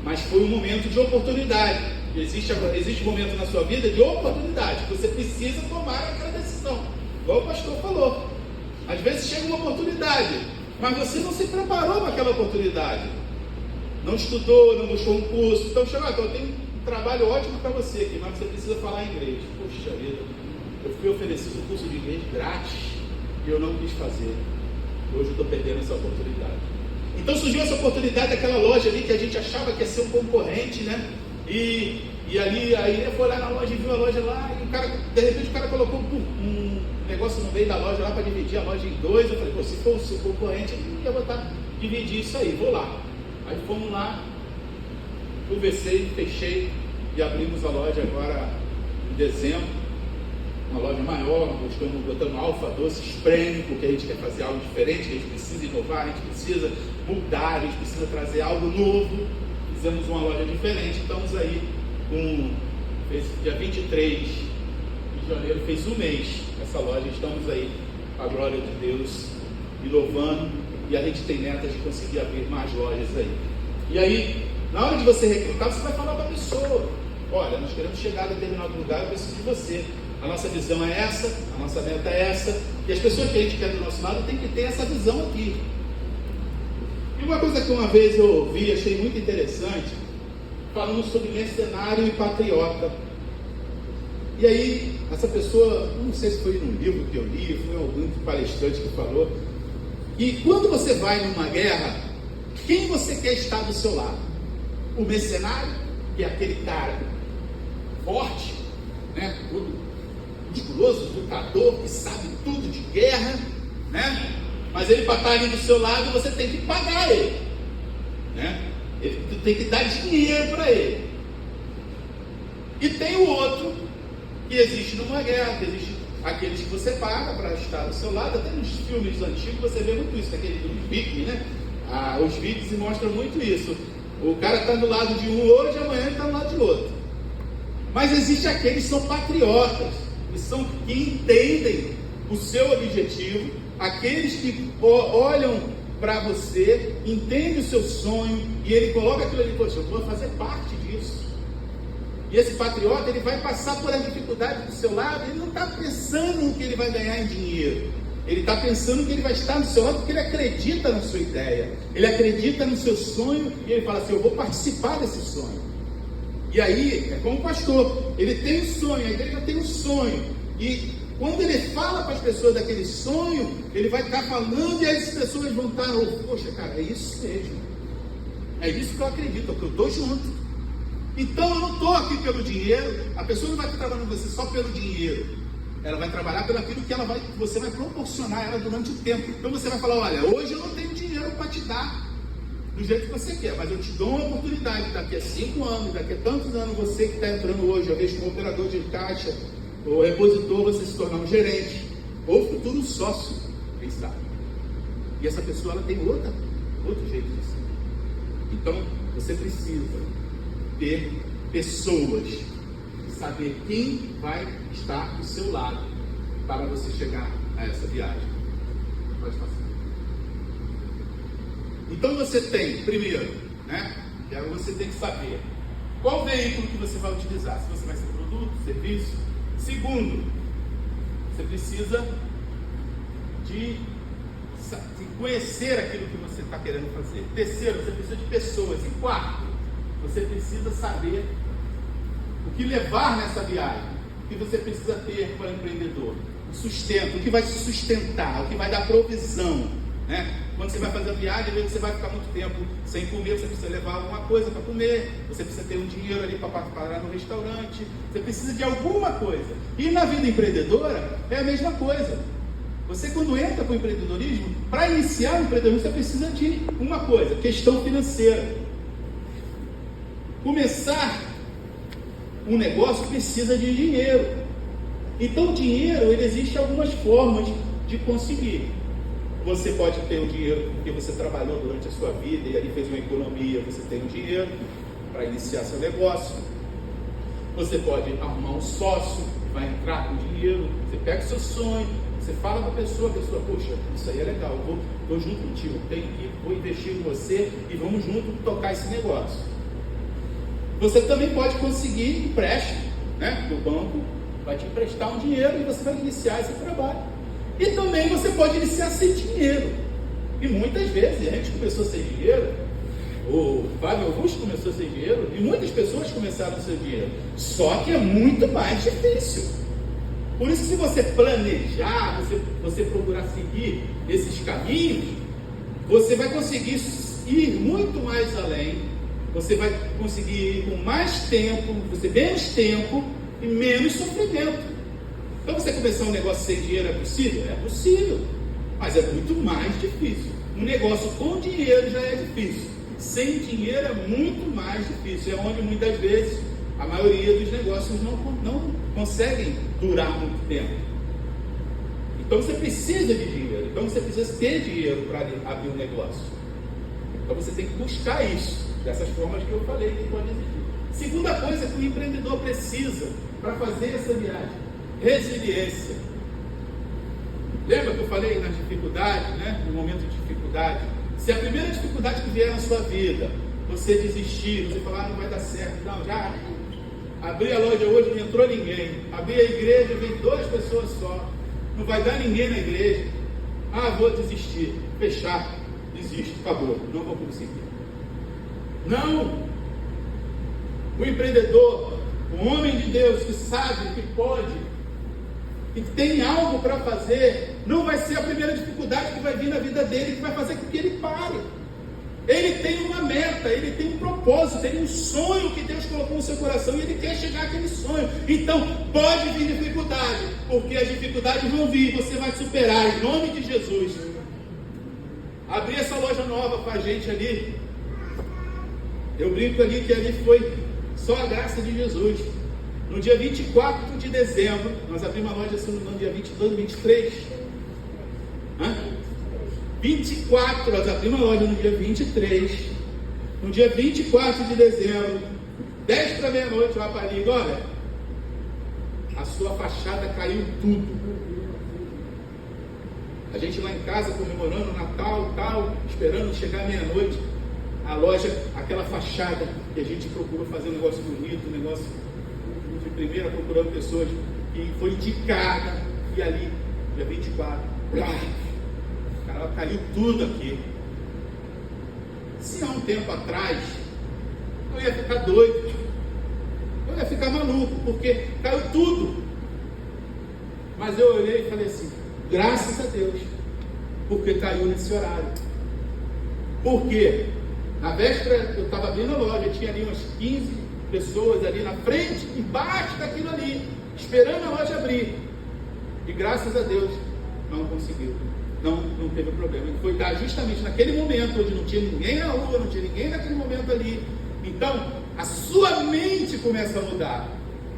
mas foi um momento de oportunidade. Existe um momento na sua vida de oportunidade. Você precisa tomar aquela decisão. Igual o pastor falou. Às vezes chega uma oportunidade, mas você não se preparou para aquela oportunidade. Não estudou, não buscou um curso. Então chega, eu tenho um trabalho ótimo para você aqui, mas você precisa falar inglês. Poxa vida, eu fui oferecido um curso de inglês grátis e eu não quis fazer. Hoje eu estou perdendo essa oportunidade. Então surgiu essa oportunidade daquela loja ali que a gente achava que ia ser um concorrente, né? E ali, aí eu fui lá na loja e viu a loja lá, e de repente o cara colocou um negócio no meio da loja lá para dividir a loja em dois. Eu falei, se for o seu concorrente, eu ia botar, dividir isso aí, vou lá. Aí fomos lá, conversei, fechei e abrimos a loja agora em dezembro. Uma loja maior, estamos botando alfa doces premium, porque a gente quer fazer algo diferente, a gente precisa inovar, a gente precisa mudar, a gente precisa trazer algo novo. Fizemos uma loja diferente, estamos aí dia 23 de janeiro, fez um mês essa loja, estamos aí, com a glória de Deus, inovando, e a gente tem metas de conseguir abrir mais lojas aí. E aí, na hora de você recrutar, você vai falar para a pessoa, olha, nós queremos chegar a determinado lugar, eu preciso de você. A nossa visão é essa, a nossa meta é essa, e as pessoas que a gente quer do nosso lado tem que ter essa visão aqui. E uma coisa que uma vez eu ouvi, achei muito interessante, falando sobre mercenário e patriota. E aí, essa pessoa, não sei se foi num livro que eu li, foi algum palestrante que falou, e quando você vai numa guerra, quem você quer estar do seu lado? O mercenário, que é aquele cara forte, né? Musculoso, lutador, que sabe tudo de guerra, né? Mas ele, para estar ali do seu lado, você tem que pagar ele, né? Tu tem que dar dinheiro para ele. E tem o outro que existe numa guerra, que existe aqueles que você paga para estar do seu lado. Até nos filmes antigos você vê muito isso, aquele dos vikings, né? Os vikings mostram muito isso. O cara está do lado de um hoje, amanhã ele está do lado de outro. Mas existe aqueles que são patriotas, que entendem o seu objetivo, aqueles que olham para você, entendem o seu sonho, e ele coloca aquilo ali, poxa, eu vou fazer parte disso. E esse patriota, ele vai passar por a dificuldade do seu lado, ele não está pensando no que ele vai ganhar em dinheiro, ele está pensando que ele vai estar do seu lado, porque ele acredita na sua ideia, ele acredita no seu sonho, e ele fala assim, eu vou participar desse sonho. E aí, é como o pastor, ele tem um sonho, a igreja tem um sonho, e quando ele fala para as pessoas daquele sonho, ele vai estar falando, e as pessoas vão estar, poxa, cara, é isso mesmo, é isso que eu acredito, é que eu estou junto. Então eu não estou aqui pelo dinheiro, a pessoa não vai estar trabalhando com você só pelo dinheiro, ela vai trabalhar pelo aquilo que você vai proporcionar a ela durante o tempo. Então você vai falar, olha, hoje eu não tenho dinheiro para te dar do jeito que você quer, mas eu te dou uma oportunidade, daqui a 5 anos, daqui a tantos anos, você que está entrando hoje, às vezes como operador de caixa, ou repositor, você se tornar um gerente, ou futuro sócio, quem sabe. E essa pessoa, ela tem outro jeito de ser. Então, você precisa ter pessoas, saber quem vai estar do seu lado para você chegar a essa viagem. Pode passar. Então você tem, primeiro, você tem que saber qual veículo que você vai utilizar, se você vai ser produto, serviço. Segundo, você precisa de conhecer aquilo que você está querendo fazer. Terceiro, você precisa de pessoas. E quarto, você precisa saber o que levar nessa viagem, o que você precisa ter para empreendedor, o sustento, o que vai te sustentar, o que vai dar provisão, né? Quando você vai fazer a viagem, às vezes você vai ficar muito tempo sem comer, você precisa levar alguma coisa para comer, você precisa ter um dinheiro ali para parar no restaurante, você precisa de alguma coisa. E na vida empreendedora é a mesma coisa. Você, quando entra para o empreendedorismo, para iniciar o empreendedorismo, você precisa de uma coisa, questão financeira. Começar um negócio precisa de dinheiro. Então o dinheiro, ele existe algumas formas de conseguir. Você pode ter o dinheiro porque você trabalhou durante a sua vida e ali fez uma economia, você tem o dinheiro para iniciar seu negócio. Você pode arrumar um sócio, vai entrar com dinheiro, você pega o seu sonho, você fala para a pessoa, poxa, isso aí é legal, eu vou junto contigo, vou investir em você e vamos junto tocar esse negócio. Você também pode conseguir empréstimo, né? O banco vai te emprestar um dinheiro e você vai iniciar esse trabalho. E também você pode iniciar sem dinheiro. E muitas vezes a gente começou sem dinheiro, o Fábio Augusto começou sem dinheiro, e muitas pessoas começaram sem dinheiro. Só que é muito mais difícil. Por isso, se você planejar, você procurar seguir esses caminhos, você vai conseguir ir muito mais além. Você vai conseguir ir com mais tempo, menos tempo e menos sofrimento. Então você começar um negócio sem dinheiro é possível? É possível, mas é muito mais difícil. Um negócio com dinheiro já é difícil, sem dinheiro é muito mais difícil. É onde muitas vezes a maioria dos negócios não conseguem durar muito tempo. Então você precisa de dinheiro, então você precisa ter dinheiro para abrir um negócio. Então você tem que buscar isso, dessas formas que eu falei que pode existir. Segunda coisa que o empreendedor precisa para fazer essa viagem: resiliência. Lembra que eu falei nas dificuldades, né? No momento de dificuldade, se a primeira dificuldade que vier na sua vida, você desistir, você falar, não vai dar certo, não, já abri a loja hoje, não entrou ninguém, abri a igreja, vem 2 pessoas só, não vai dar ninguém na igreja, vou desistir, fechar, desisto, acabou, não vou conseguir. Não, o empreendedor, o homem de Deus que sabe que pode, que tem algo para fazer, não vai ser a primeira dificuldade que vai vir na vida dele que vai fazer com que ele pare. Ele tem uma meta, ele tem um propósito, tem um sonho que Deus colocou no seu coração e ele quer chegar àquele sonho. Então pode vir dificuldade, porque as dificuldades vão vir, você vai superar em nome de Jesus. Abrir essa loja nova com a gente ali, eu brinco ali que ali foi só a graça de Jesus. No dia 24 de dezembro, nós abrimos a loja, se não me engano, dia 22, 23. 24, nós abrimos a loja no dia 23. No dia 24 de dezembro, 10 para meia-noite, o rapariga, olha, a sua fachada caiu tudo. A gente lá em casa comemorando o Natal, tal, esperando chegar meia-noite. A loja, aquela fachada que a gente procurou fazer um negócio bonito, um negócio de primeira, procurando pessoas que foi indicada. E ali, dia 24, cara, caiu tudo aqui. Se há um tempo atrás, eu ia ficar doido, eu ia ficar maluco, porque caiu tudo. Mas eu olhei e falei assim, graças a Deus, porque caiu nesse horário. Por quê? Na véspera eu estava abrindo a loja, tinha ali umas 15 pessoas ali na frente, embaixo daquilo ali, esperando a loja abrir. E graças a Deus não conseguiu. Não teve problema. Ele foi dar justamente naquele momento, onde não tinha ninguém na rua, não tinha ninguém naquele momento ali. Então, a sua mente começa a mudar.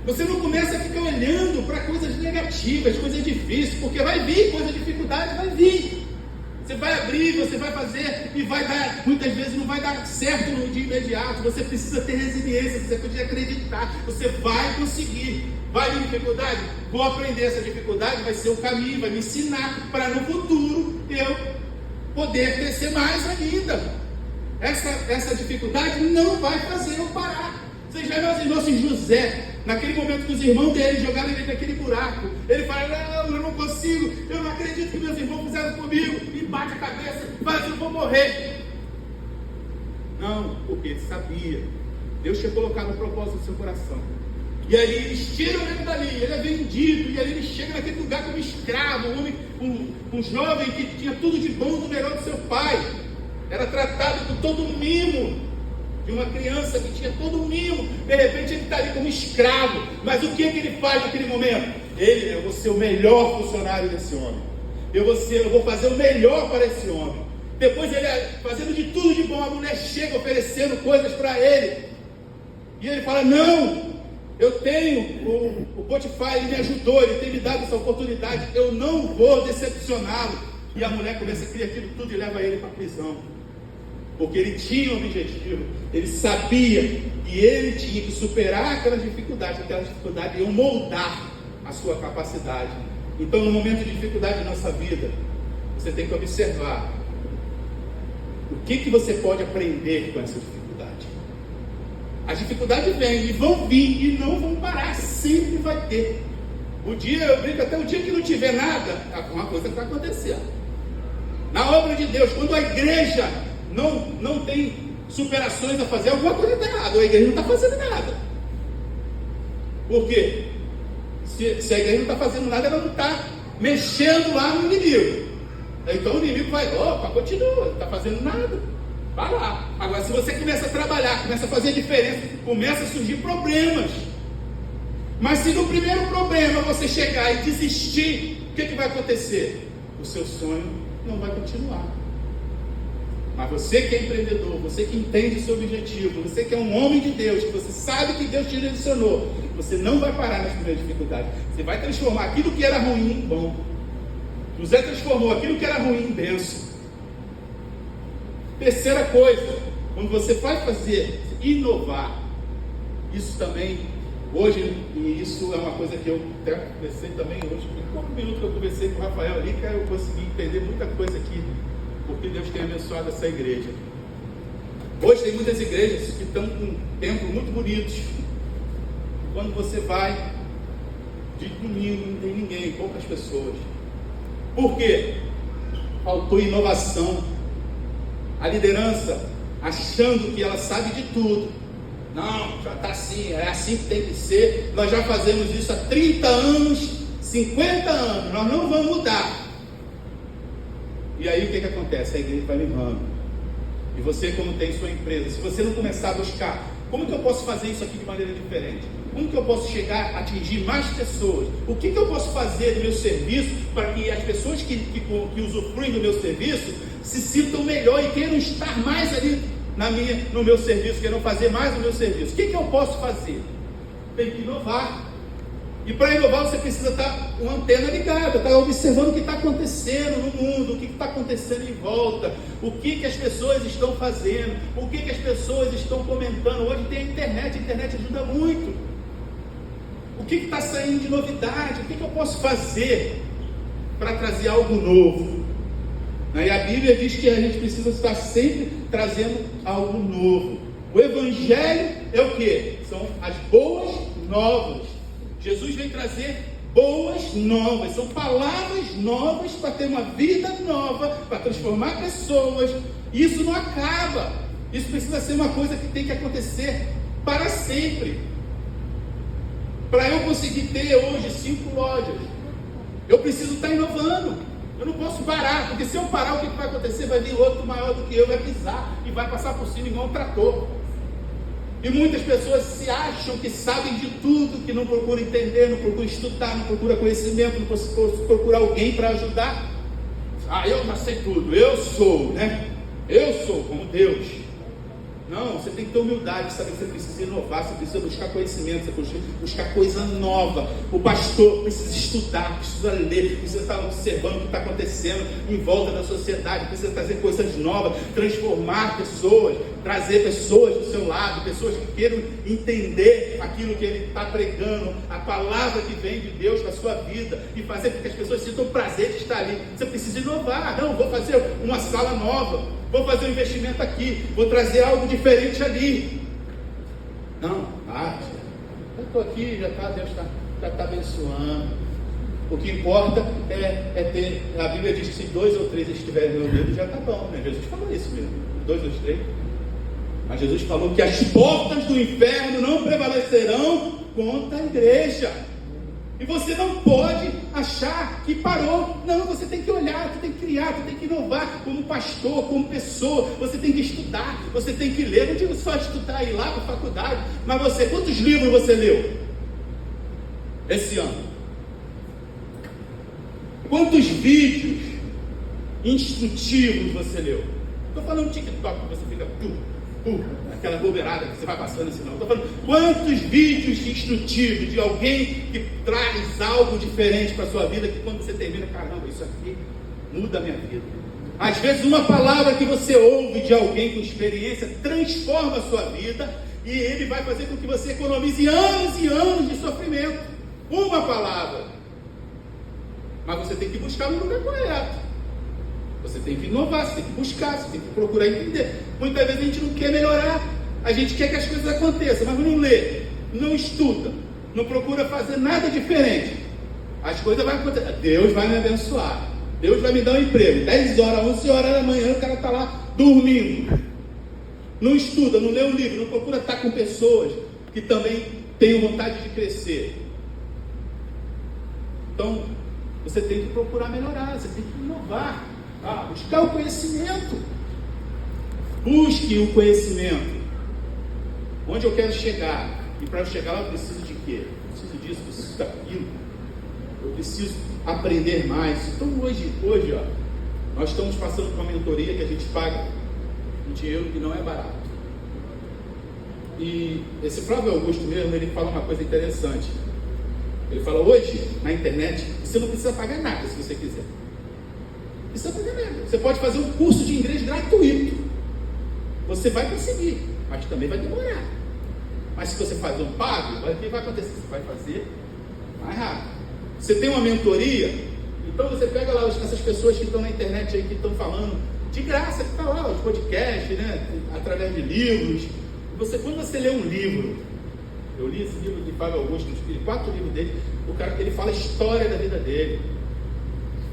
Você não começa a ficar olhando para coisas negativas, coisas difíceis, porque vai vir coisa, dificuldade, vai vir. Você vai abrir, você vai fazer e vai dar, muitas vezes não vai dar certo no dia imediato. Você precisa ter resiliência, você precisa acreditar, você vai conseguir. Vai vir dificuldade? Vou aprender essa dificuldade, vai ser o caminho, vai me ensinar para no futuro eu poder crescer mais ainda. Essa dificuldade não vai fazer eu parar. Vocês já imaginou se José, naquele momento que os irmãos dele jogaram ele naquele buraco, ele fala, não, eu não consigo, eu não acredito que meus irmãos fizeram comigo, e bate a cabeça, mas eu vou morrer. Não, porque ele sabia, Deus tinha colocado um propósito no seu coração. E aí eles tiram ele dali, ele é vendido, e aí ele chega naquele lugar como escravo, um jovem que tinha tudo de bom do melhor do seu pai, era tratado com todo o mimo de uma criança que tinha todo o mimo. De repente ele está ali como escravo, mas o que ele faz naquele momento? Eu vou ser o melhor funcionário desse homem, eu vou fazer o melhor para esse homem. Depois ele fazendo de tudo de bom, a mulher chega oferecendo coisas para ele, e ele fala, não, eu tenho, o Potifar, ele me ajudou, ele tem me dado essa oportunidade, eu não vou decepcioná-lo. E a mulher começa a criar aquilo tudo e leva ele para a prisão, porque ele tinha um objetivo, ele sabia que ele tinha que superar aquelas dificuldades iam moldar a sua capacidade. Então, no momento de dificuldade da nossa vida, você tem que observar o que você pode aprender com essa dificuldade. As dificuldades vêm e vão vir e não vão parar, sempre vai ter. Eu brinco, até o dia que não tiver nada, alguma coisa está acontecendo. Na obra de Deus, quando a igreja não tem superações a fazer, alguma coisa está errada, a igreja não está fazendo nada. Por quê? Se a igreja não está fazendo nada, ela não está mexendo lá no inimigo. Então o inimigo vai, continua, não está fazendo nada, vai lá. Agora, se você começa a trabalhar, começa a fazer diferença, começa a surgir problemas. Mas se no primeiro problema você chegar e desistir, o que vai acontecer? O seu sonho não vai continuar. Mas você que é empreendedor, você que entende o seu objetivo, você que é um homem de Deus, que você sabe que Deus te direcionou, você não vai parar nas primeiras dificuldades. Você vai transformar aquilo que era ruim em bom. José transformou aquilo que era ruim em bênção. Terceira coisa, quando você vai fazer, inovar, isso também, hoje, e isso é uma coisa que eu até conversei também hoje, por um minuto que eu conversei com o Rafael ali, que eu consegui entender muita coisa aqui, porque Deus tem abençoado essa igreja. Hoje tem muitas igrejas que estão com templos muito bonitos. Quando você vai, de domingo não tem ninguém, poucas pessoas. Por quê? Faltou inovação. A liderança achando que ela sabe de tudo. Não, já está assim, é assim que tem que ser. Nós já fazemos isso há 30 anos, 50 anos, nós não vamos mudar. E aí o que acontece? A igreja vai mirrando. E você, como tem sua empresa, se você não começar a buscar, como que eu posso fazer isso aqui de maneira diferente? Como que eu posso chegar a atingir mais pessoas? O que eu posso fazer do meu serviço para que as pessoas que usufruem do meu serviço se sintam melhor e queiram estar mais ali no meu serviço, queiram fazer mais do meu serviço? O que eu posso fazer? Tem que inovar. E para inovar você precisa estar com a antena ligada, estar observando o que está acontecendo no mundo, o que está acontecendo em volta, o que as pessoas estão fazendo, o que as pessoas estão comentando. Hoje tem a internet ajuda muito. O que está saindo de novidade? O que eu posso fazer para trazer algo novo? E a Bíblia diz que a gente precisa estar sempre trazendo algo novo. O Evangelho é o quê? São as boas novas. Jesus vem trazer boas novas, são palavras novas para ter uma vida nova, para transformar pessoas. E isso não acaba. Isso precisa ser uma coisa que tem que acontecer para sempre. Para eu conseguir ter hoje 5 lojas, eu preciso estar inovando. Eu não posso parar, porque se eu parar, o que vai acontecer? Vai vir outro maior do que eu, vai pisar e vai passar por cima igual um trator. E muitas pessoas se acham que sabem de tudo, que não procuram entender, não procuram estudar, não procuram conhecimento, não procuram alguém para ajudar. Eu já sei tudo, eu sou, né? Eu sou como Deus. Não, você tem que ter humildade, saber que você precisa inovar, você precisa buscar conhecimento, você precisa buscar coisa nova. O pastor precisa estudar, precisa ler, precisa estar observando o que está acontecendo em volta da sociedade, precisa trazer coisas novas, transformar pessoas, trazer pessoas do seu lado, pessoas que queiram entender aquilo que ele está pregando, a palavra que vem de Deus para a sua vida, e fazer com que as pessoas sintam prazer de estar ali. Você precisa inovar. Não, vou fazer uma sala nova, vou fazer um investimento aqui, vou trazer algo diferente ali. Não, eu estou aqui, Deus está abençoando. O que importa é ter, a Bíblia diz que se 2 ou 3 estiverem reunidos, já está bom, né? Jesus falou isso mesmo, 2 ou 3. Mas Jesus falou que as portas do inferno não prevalecerão contra a igreja. E você não pode achar que parou. Não, você tem que olhar, você tem que criar, você tem que inovar como pastor, como pessoa. Você tem que estudar, você tem que ler. Não digo só estudar e ir lá para a faculdade, mas você, quantos livros você leu esse ano? Quantos vídeos instrutivos você leu? Estou falando de TikTok, você fica aquela bobeirada que você vai passando assim, não. Estou falando quantos vídeos instrutivos de alguém que traz algo diferente para a sua vida, que quando você termina, caramba, isso aqui muda a minha vida. Às vezes uma palavra que você ouve de alguém com experiência transforma a sua vida, e ele vai fazer com que você economize anos e anos de sofrimento. Uma palavra. Mas você tem que buscar no lugar correto. Você tem que inovar, você tem que buscar, você tem que procurar entender. Muitas vezes a gente não quer melhorar, a gente quer que as coisas aconteçam, mas não lê, não estuda, não procura fazer nada diferente. As coisas vão acontecer. Deus vai me abençoar, Deus vai me dar um emprego. 10 horas, 11 horas da manhã, o cara está lá dormindo. Não estuda, não lê um livro, não procura estar com pessoas que também tenham vontade de crescer. Então, você tem que procurar melhorar, você tem que inovar. Buscar o conhecimento. Busque o conhecimento. Onde eu quero chegar? E para eu chegar lá eu preciso de quê? Eu preciso disso, preciso daquilo. Eu preciso aprender mais. Então hoje nós estamos passando por uma mentoria que a gente paga um dinheiro que não é barato. E esse Flávio Augusto mesmo, ele fala uma coisa interessante. Ele fala, hoje na internet você não precisa pagar nada se você quiser. Você pode fazer um curso de inglês gratuito. Você vai conseguir, mas também vai demorar. Mas se você fazer um pago, o que vai acontecer? Você vai fazer mais rápido. Você tem uma mentoria, então você pega lá essas pessoas que estão na internet aí, que estão falando de graça, que está lá, os podcasts, né? Através de livros. Quando você lê um livro, eu li esse livro de Flávio Augusto, 4 livros dele, o cara, ele fala a história da vida dele.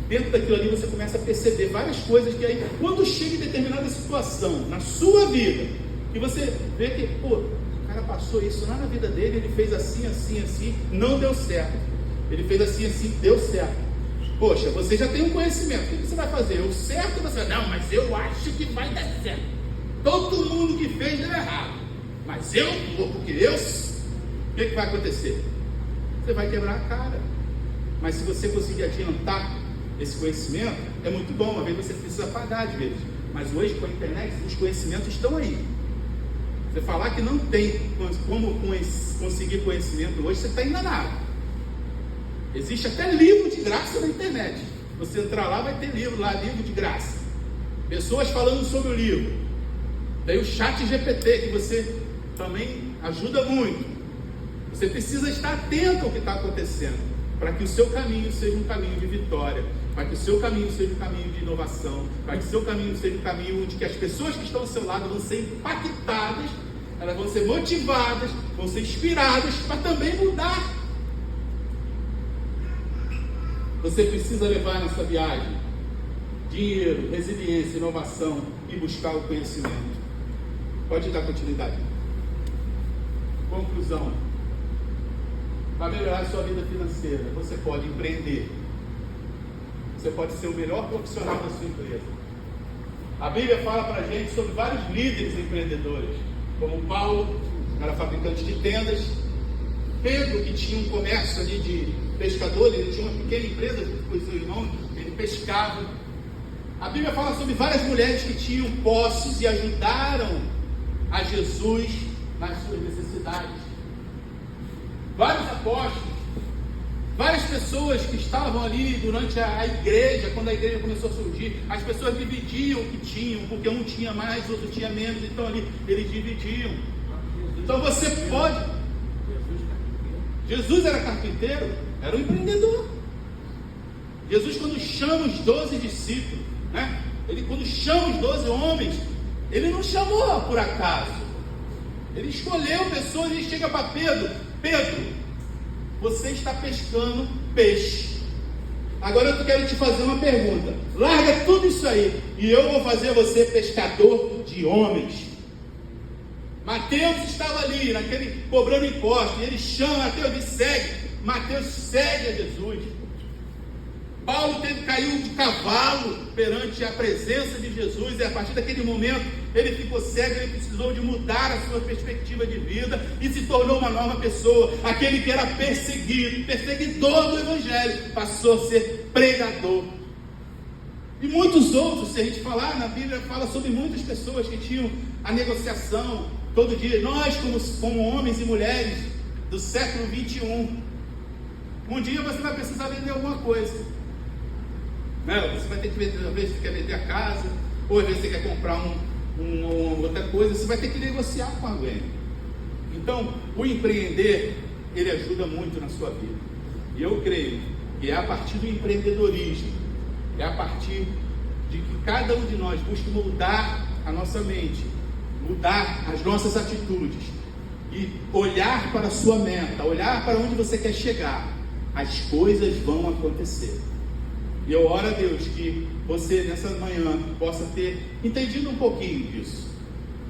Dentro daquilo ali você começa a perceber várias coisas que aí, quando chega em determinada situação na sua vida, que você vê que, o cara passou isso lá na vida dele, ele fez assim, assim, assim, não deu certo. Ele fez assim, assim, deu certo. Poxa, você já tem um conhecimento, o que você vai fazer? O certo você vai, não, mas eu acho que vai dar certo. Todo mundo que fez deu errado, mas eu vou, porque eu... O que vai acontecer? Você vai quebrar a cara. Mas se você conseguir adiantar esse conhecimento, é muito bom. Uma vez você precisa pagar às vezes, mas hoje com a internet os conhecimentos estão aí. Você falar que não tem como conseguir conhecimento hoje, você está enganado. Existe até livro de graça na internet. Você entrar lá, vai ter livro lá, livro de graça, pessoas falando sobre o livro. Tem o chat GPT, que você também ajuda muito. Você precisa estar atento ao que está acontecendo. para que o seu caminho seja um caminho de vitória, para que o seu caminho seja um caminho de inovação, para que o seu caminho seja um caminho onde que as pessoas que estão ao seu lado vão ser impactadas, elas vão ser motivadas, vão ser inspiradas para também mudar. Você precisa levar nessa viagem dinheiro, resiliência, inovação e buscar o conhecimento. Pode dar continuidade. Conclusão. Para melhorar a sua vida financeira, você pode empreender. Você pode ser o melhor profissional da sua empresa. A Bíblia fala para a gente sobre vários líderes empreendedores, como Paulo, que era fabricante de tendas, Pedro, que tinha um comércio ali de pescador, ele tinha uma pequena empresa junto com o seu irmão, ele pescava. A Bíblia fala sobre várias mulheres que tinham poços e ajudaram a Jesus nas suas necessidades. Vários apóstolos, várias pessoas que estavam ali durante a igreja, quando a igreja começou a surgir, as pessoas dividiam o que tinham, porque um tinha mais, outro tinha menos, então ali eles dividiam. Então você pode. Jesus era carpinteiro, era um empreendedor. Jesus, quando chama os 12 discípulos, né? Ele, quando chama os 12 homens, ele não chamou por acaso. Ele escolheu pessoas e chega para Pedro: Pedro, você está pescando peixe. Agora eu quero te fazer uma pergunta. Larga tudo isso aí e eu vou fazer você pescador de homens. Mateus estava ali, cobrando impostos, e ele chama Mateus e segue. Mateus segue a Jesus. Paulo caiu de cavalo perante a presença de Jesus, e a partir daquele momento ele ficou cego, ele precisou de mudar a sua perspectiva de vida e se tornou uma nova pessoa. Aquele que era perseguidor do Evangelho, passou a ser pregador. E muitos outros, se a gente falar, na Bíblia fala sobre muitas pessoas que tinham a negociação todo dia. Nós, como homens e mulheres do século 21, um dia você vai precisar vender alguma coisa. Você vai ter que vender, às vezes você quer vender a casa, ou às vezes você quer comprar outra coisa, você vai ter que negociar com alguém. Então, o empreender, ele ajuda muito na sua vida. E eu creio que é a partir do empreendedorismo, é a partir de que cada um de nós busque mudar a nossa mente, mudar as nossas atitudes e olhar para a sua meta, olhar para onde você quer chegar, as coisas vão acontecer. E eu oro a Deus que você nessa manhã possa ter entendido um pouquinho disso,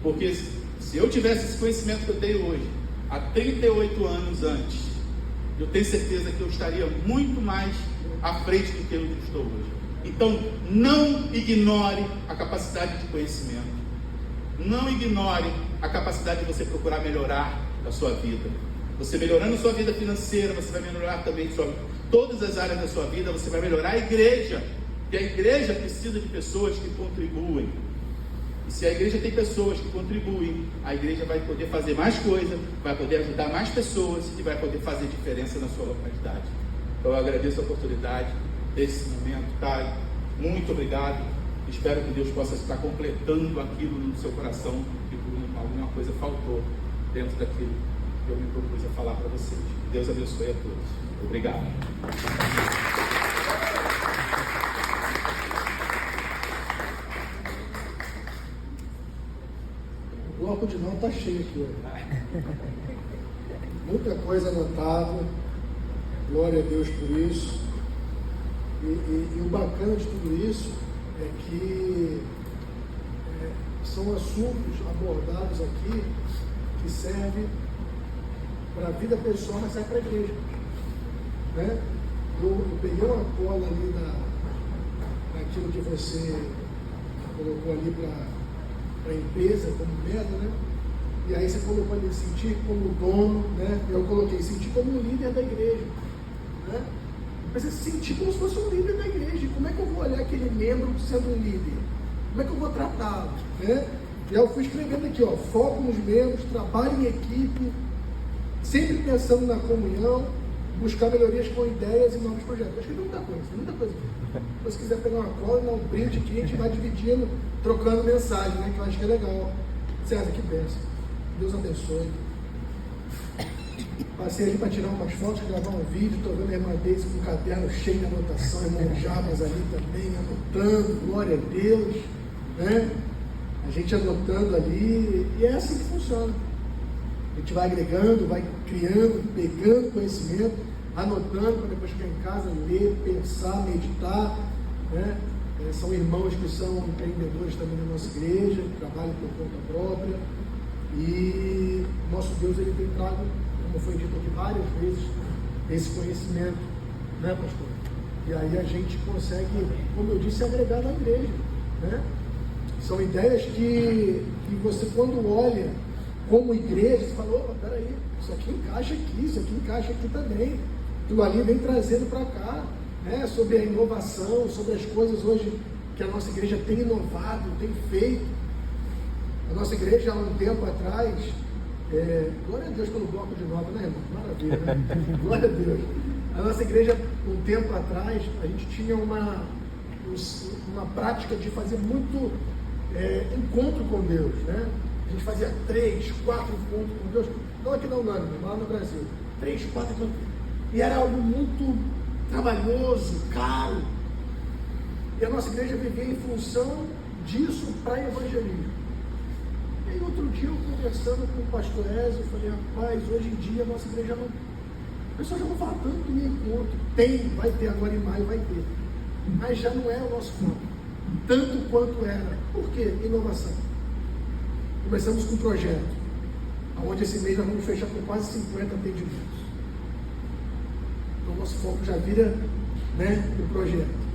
porque se eu tivesse esse conhecimento que eu tenho hoje, há 38 anos antes, eu tenho certeza que eu estaria muito mais à frente do que eu estou hoje. Então não ignore a capacidade de conhecimento, não ignore a capacidade de você procurar melhorar a sua vida. Você melhorando a sua vida financeira, você vai melhorar também todas as áreas da sua vida, você vai melhorar a igreja, porque a igreja precisa de pessoas que contribuem. E se a igreja tem pessoas que contribuem, a igreja vai poder fazer mais coisa, vai poder ajudar mais pessoas e vai poder fazer diferença na sua localidade. Então eu agradeço a oportunidade desse momento, Thay. Muito obrigado. Espero que Deus possa estar completando aquilo no seu coração, que alguma coisa faltou dentro daquilo que eu me propus a falar para vocês. Deus abençoe a todos. Obrigado. O bloco de não está cheio aqui hoje. Muita coisa anotada. Glória a Deus por isso. E o bacana de tudo isso é que são assuntos abordados aqui que servem para a vida pessoal, mas serve para a igreja. Né? Eu peguei uma cola ali daquilo que você colocou ali para a empresa como meta, né? E aí você colocou ali sentir como dono, né? Eu coloquei sentir como um líder da igreja, né? Você se sentir como se fosse um líder da igreja. Como é que eu vou olhar aquele membro sendo um líder? Como é que eu vou tratá-lo? Né? E aí eu fui escrevendo aqui, foco nos membros, trabalho em equipe, sempre pensando na comunhão, buscar melhorias com ideias e novos projetos. Eu escrevi muita coisa. Se você quiser pegar uma cola, dar um print aqui, a gente vai dividindo, trocando mensagem, né? Que eu acho que é legal. César, que benção. Deus abençoe. Passei ali para tirar umas fotos, gravar um vídeo, estou vendo a irmã Deise com o caderno cheio de anotação, irmão Jabas ali também, anotando, glória a Deus, né? A gente anotando ali, e é assim que funciona. A gente vai agregando, vai criando, pegando conhecimento, anotando para depois chegar em casa, ler, pensar, meditar, né? São irmãos que são empreendedores também da nossa igreja, que trabalham por conta própria, e nosso Deus, ele tem trago, como foi dito aqui várias vezes, esse conhecimento, né, pastor? E aí a gente consegue, como eu disse, agregar na igreja, né? São ideias que você, quando olha como igreja, você fala, opa, peraí, isso aqui encaixa aqui, isso aqui encaixa aqui também. Tudo ali vem trazendo para cá, né? Sobre a inovação, sobre as coisas hoje que a nossa igreja tem inovado, tem feito. A nossa igreja, há um tempo atrás, glória a Deus pelo bloco de nota, né, irmão? Maravilha, né? Glória a Deus. A nossa igreja, um tempo atrás, a gente tinha uma prática de fazer muito encontro com Deus, né? A gente fazia 3, 4 encontros com Deus, não aqui na Unânime, mas lá no Brasil. 3, 4 encontros. E era algo muito trabalhoso, caro. E a nossa igreja vivia em função disso para evangelismo. E aí outro dia eu conversando com o pastor Ezio, eu falei, rapaz, hoje em dia a nossa igreja não... O pessoal já não fala tanto em encontro. Vai ter agora em maio, vai ter. Mas já não é o nosso foco. Tanto quanto era. Por quê? Inovação. Começamos com um projeto, onde esse mês nós vamos fechar com quase 50 atendimentos. Então o nosso foco já vira, né, o projeto.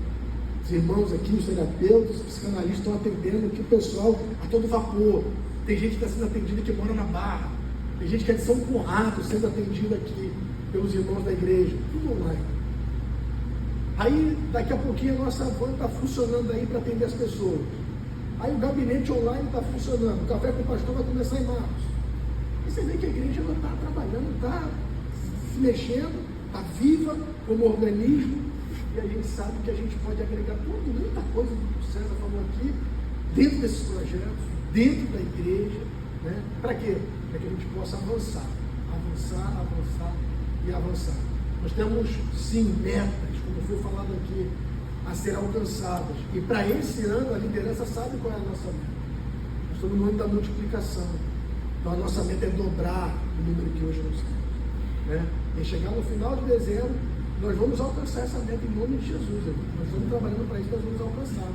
Os irmãos aqui, os terapeutas, os psicanalistas estão atendendo aqui o pessoal a todo vapor. Tem gente que está sendo atendida que mora na Barra. Tem gente que é de São Conrado sendo atendida aqui pelos irmãos da igreja. Tudo online. Aí, daqui a pouquinho, a nossa van está funcionando aí para atender as pessoas. Aí o gabinete online está funcionando. O café com o pastor vai começar em março. E você vê que a igreja está trabalhando, está se mexendo, está viva como organismo. E a gente sabe que a gente pode agregar muita coisa que o César falou aqui, dentro desses projetos, dentro da igreja, né? Para quê? Para que a gente possa avançar, e avançar. Nós temos, sim, metas, como foi falado aqui, a ser alcançadas. E para esse ano, a liderança sabe qual é a nossa meta. Nós estamos no ano da multiplicação. Então, a nossa meta é dobrar o número que hoje nós temos, né? E chegar no final de dezembro, nós vamos alcançar essa meta em nome de Jesus. Nós estamos trabalhando para isso, nós vamos alcançar.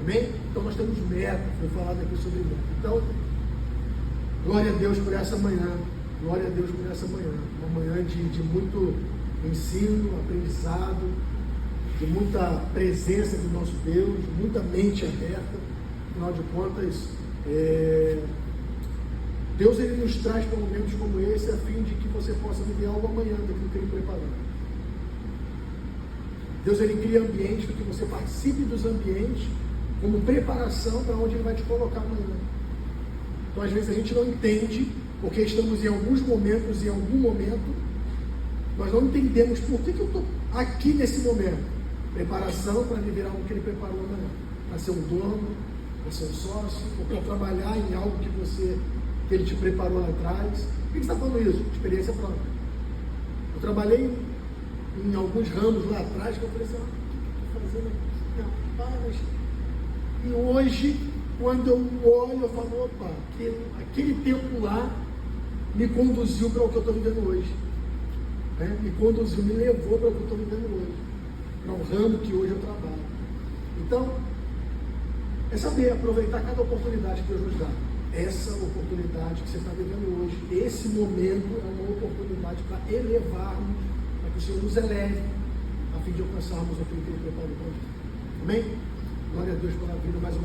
Amém? Então, nós temos meta, foi falado aqui sobre meta. Então, glória a Deus por essa manhã. Glória a Deus por essa manhã. Uma manhã de muito ensino, aprendizado, de muita presença do nosso Deus, muita mente aberta. Afinal de contas, Deus, ele nos traz para momentos como esse a fim de que você possa viver algo amanhã daquilo que ele preparou. Deus, ele cria ambientes para que você participe dos ambientes como preparação para onde ele vai te colocar amanhã. Então, às vezes a gente não entende, porque estamos em alguns momentos, em algum momento, nós não entendemos por que eu estou aqui nesse momento. Preparação para viver algo que ele preparou amanhã. Para ser um dono, para ser um sócio, ou para trabalhar em algo que ele te preparou lá atrás. Por que você está falando isso? Experiência própria. Eu trabalhei em alguns ramos lá atrás que eu falei assim, o que eu estou fazendo aqui? Rapaz. E hoje, quando eu olho, eu falo, opa, aquele tempo lá me conduziu para o que eu estou vivendo hoje. Né? Me conduziu, me levou para o que eu estou vivendo hoje. Para o ramo que hoje eu trabalho. Então, é saber aproveitar cada oportunidade que Deus nos dá. Essa oportunidade que você está vivendo hoje, esse momento é uma oportunidade para elevarmos, para que o Senhor nos eleve, a fim de alcançarmos aquilo que Ele preparou para nós. Amém? Glória a Deus pela vida mais uma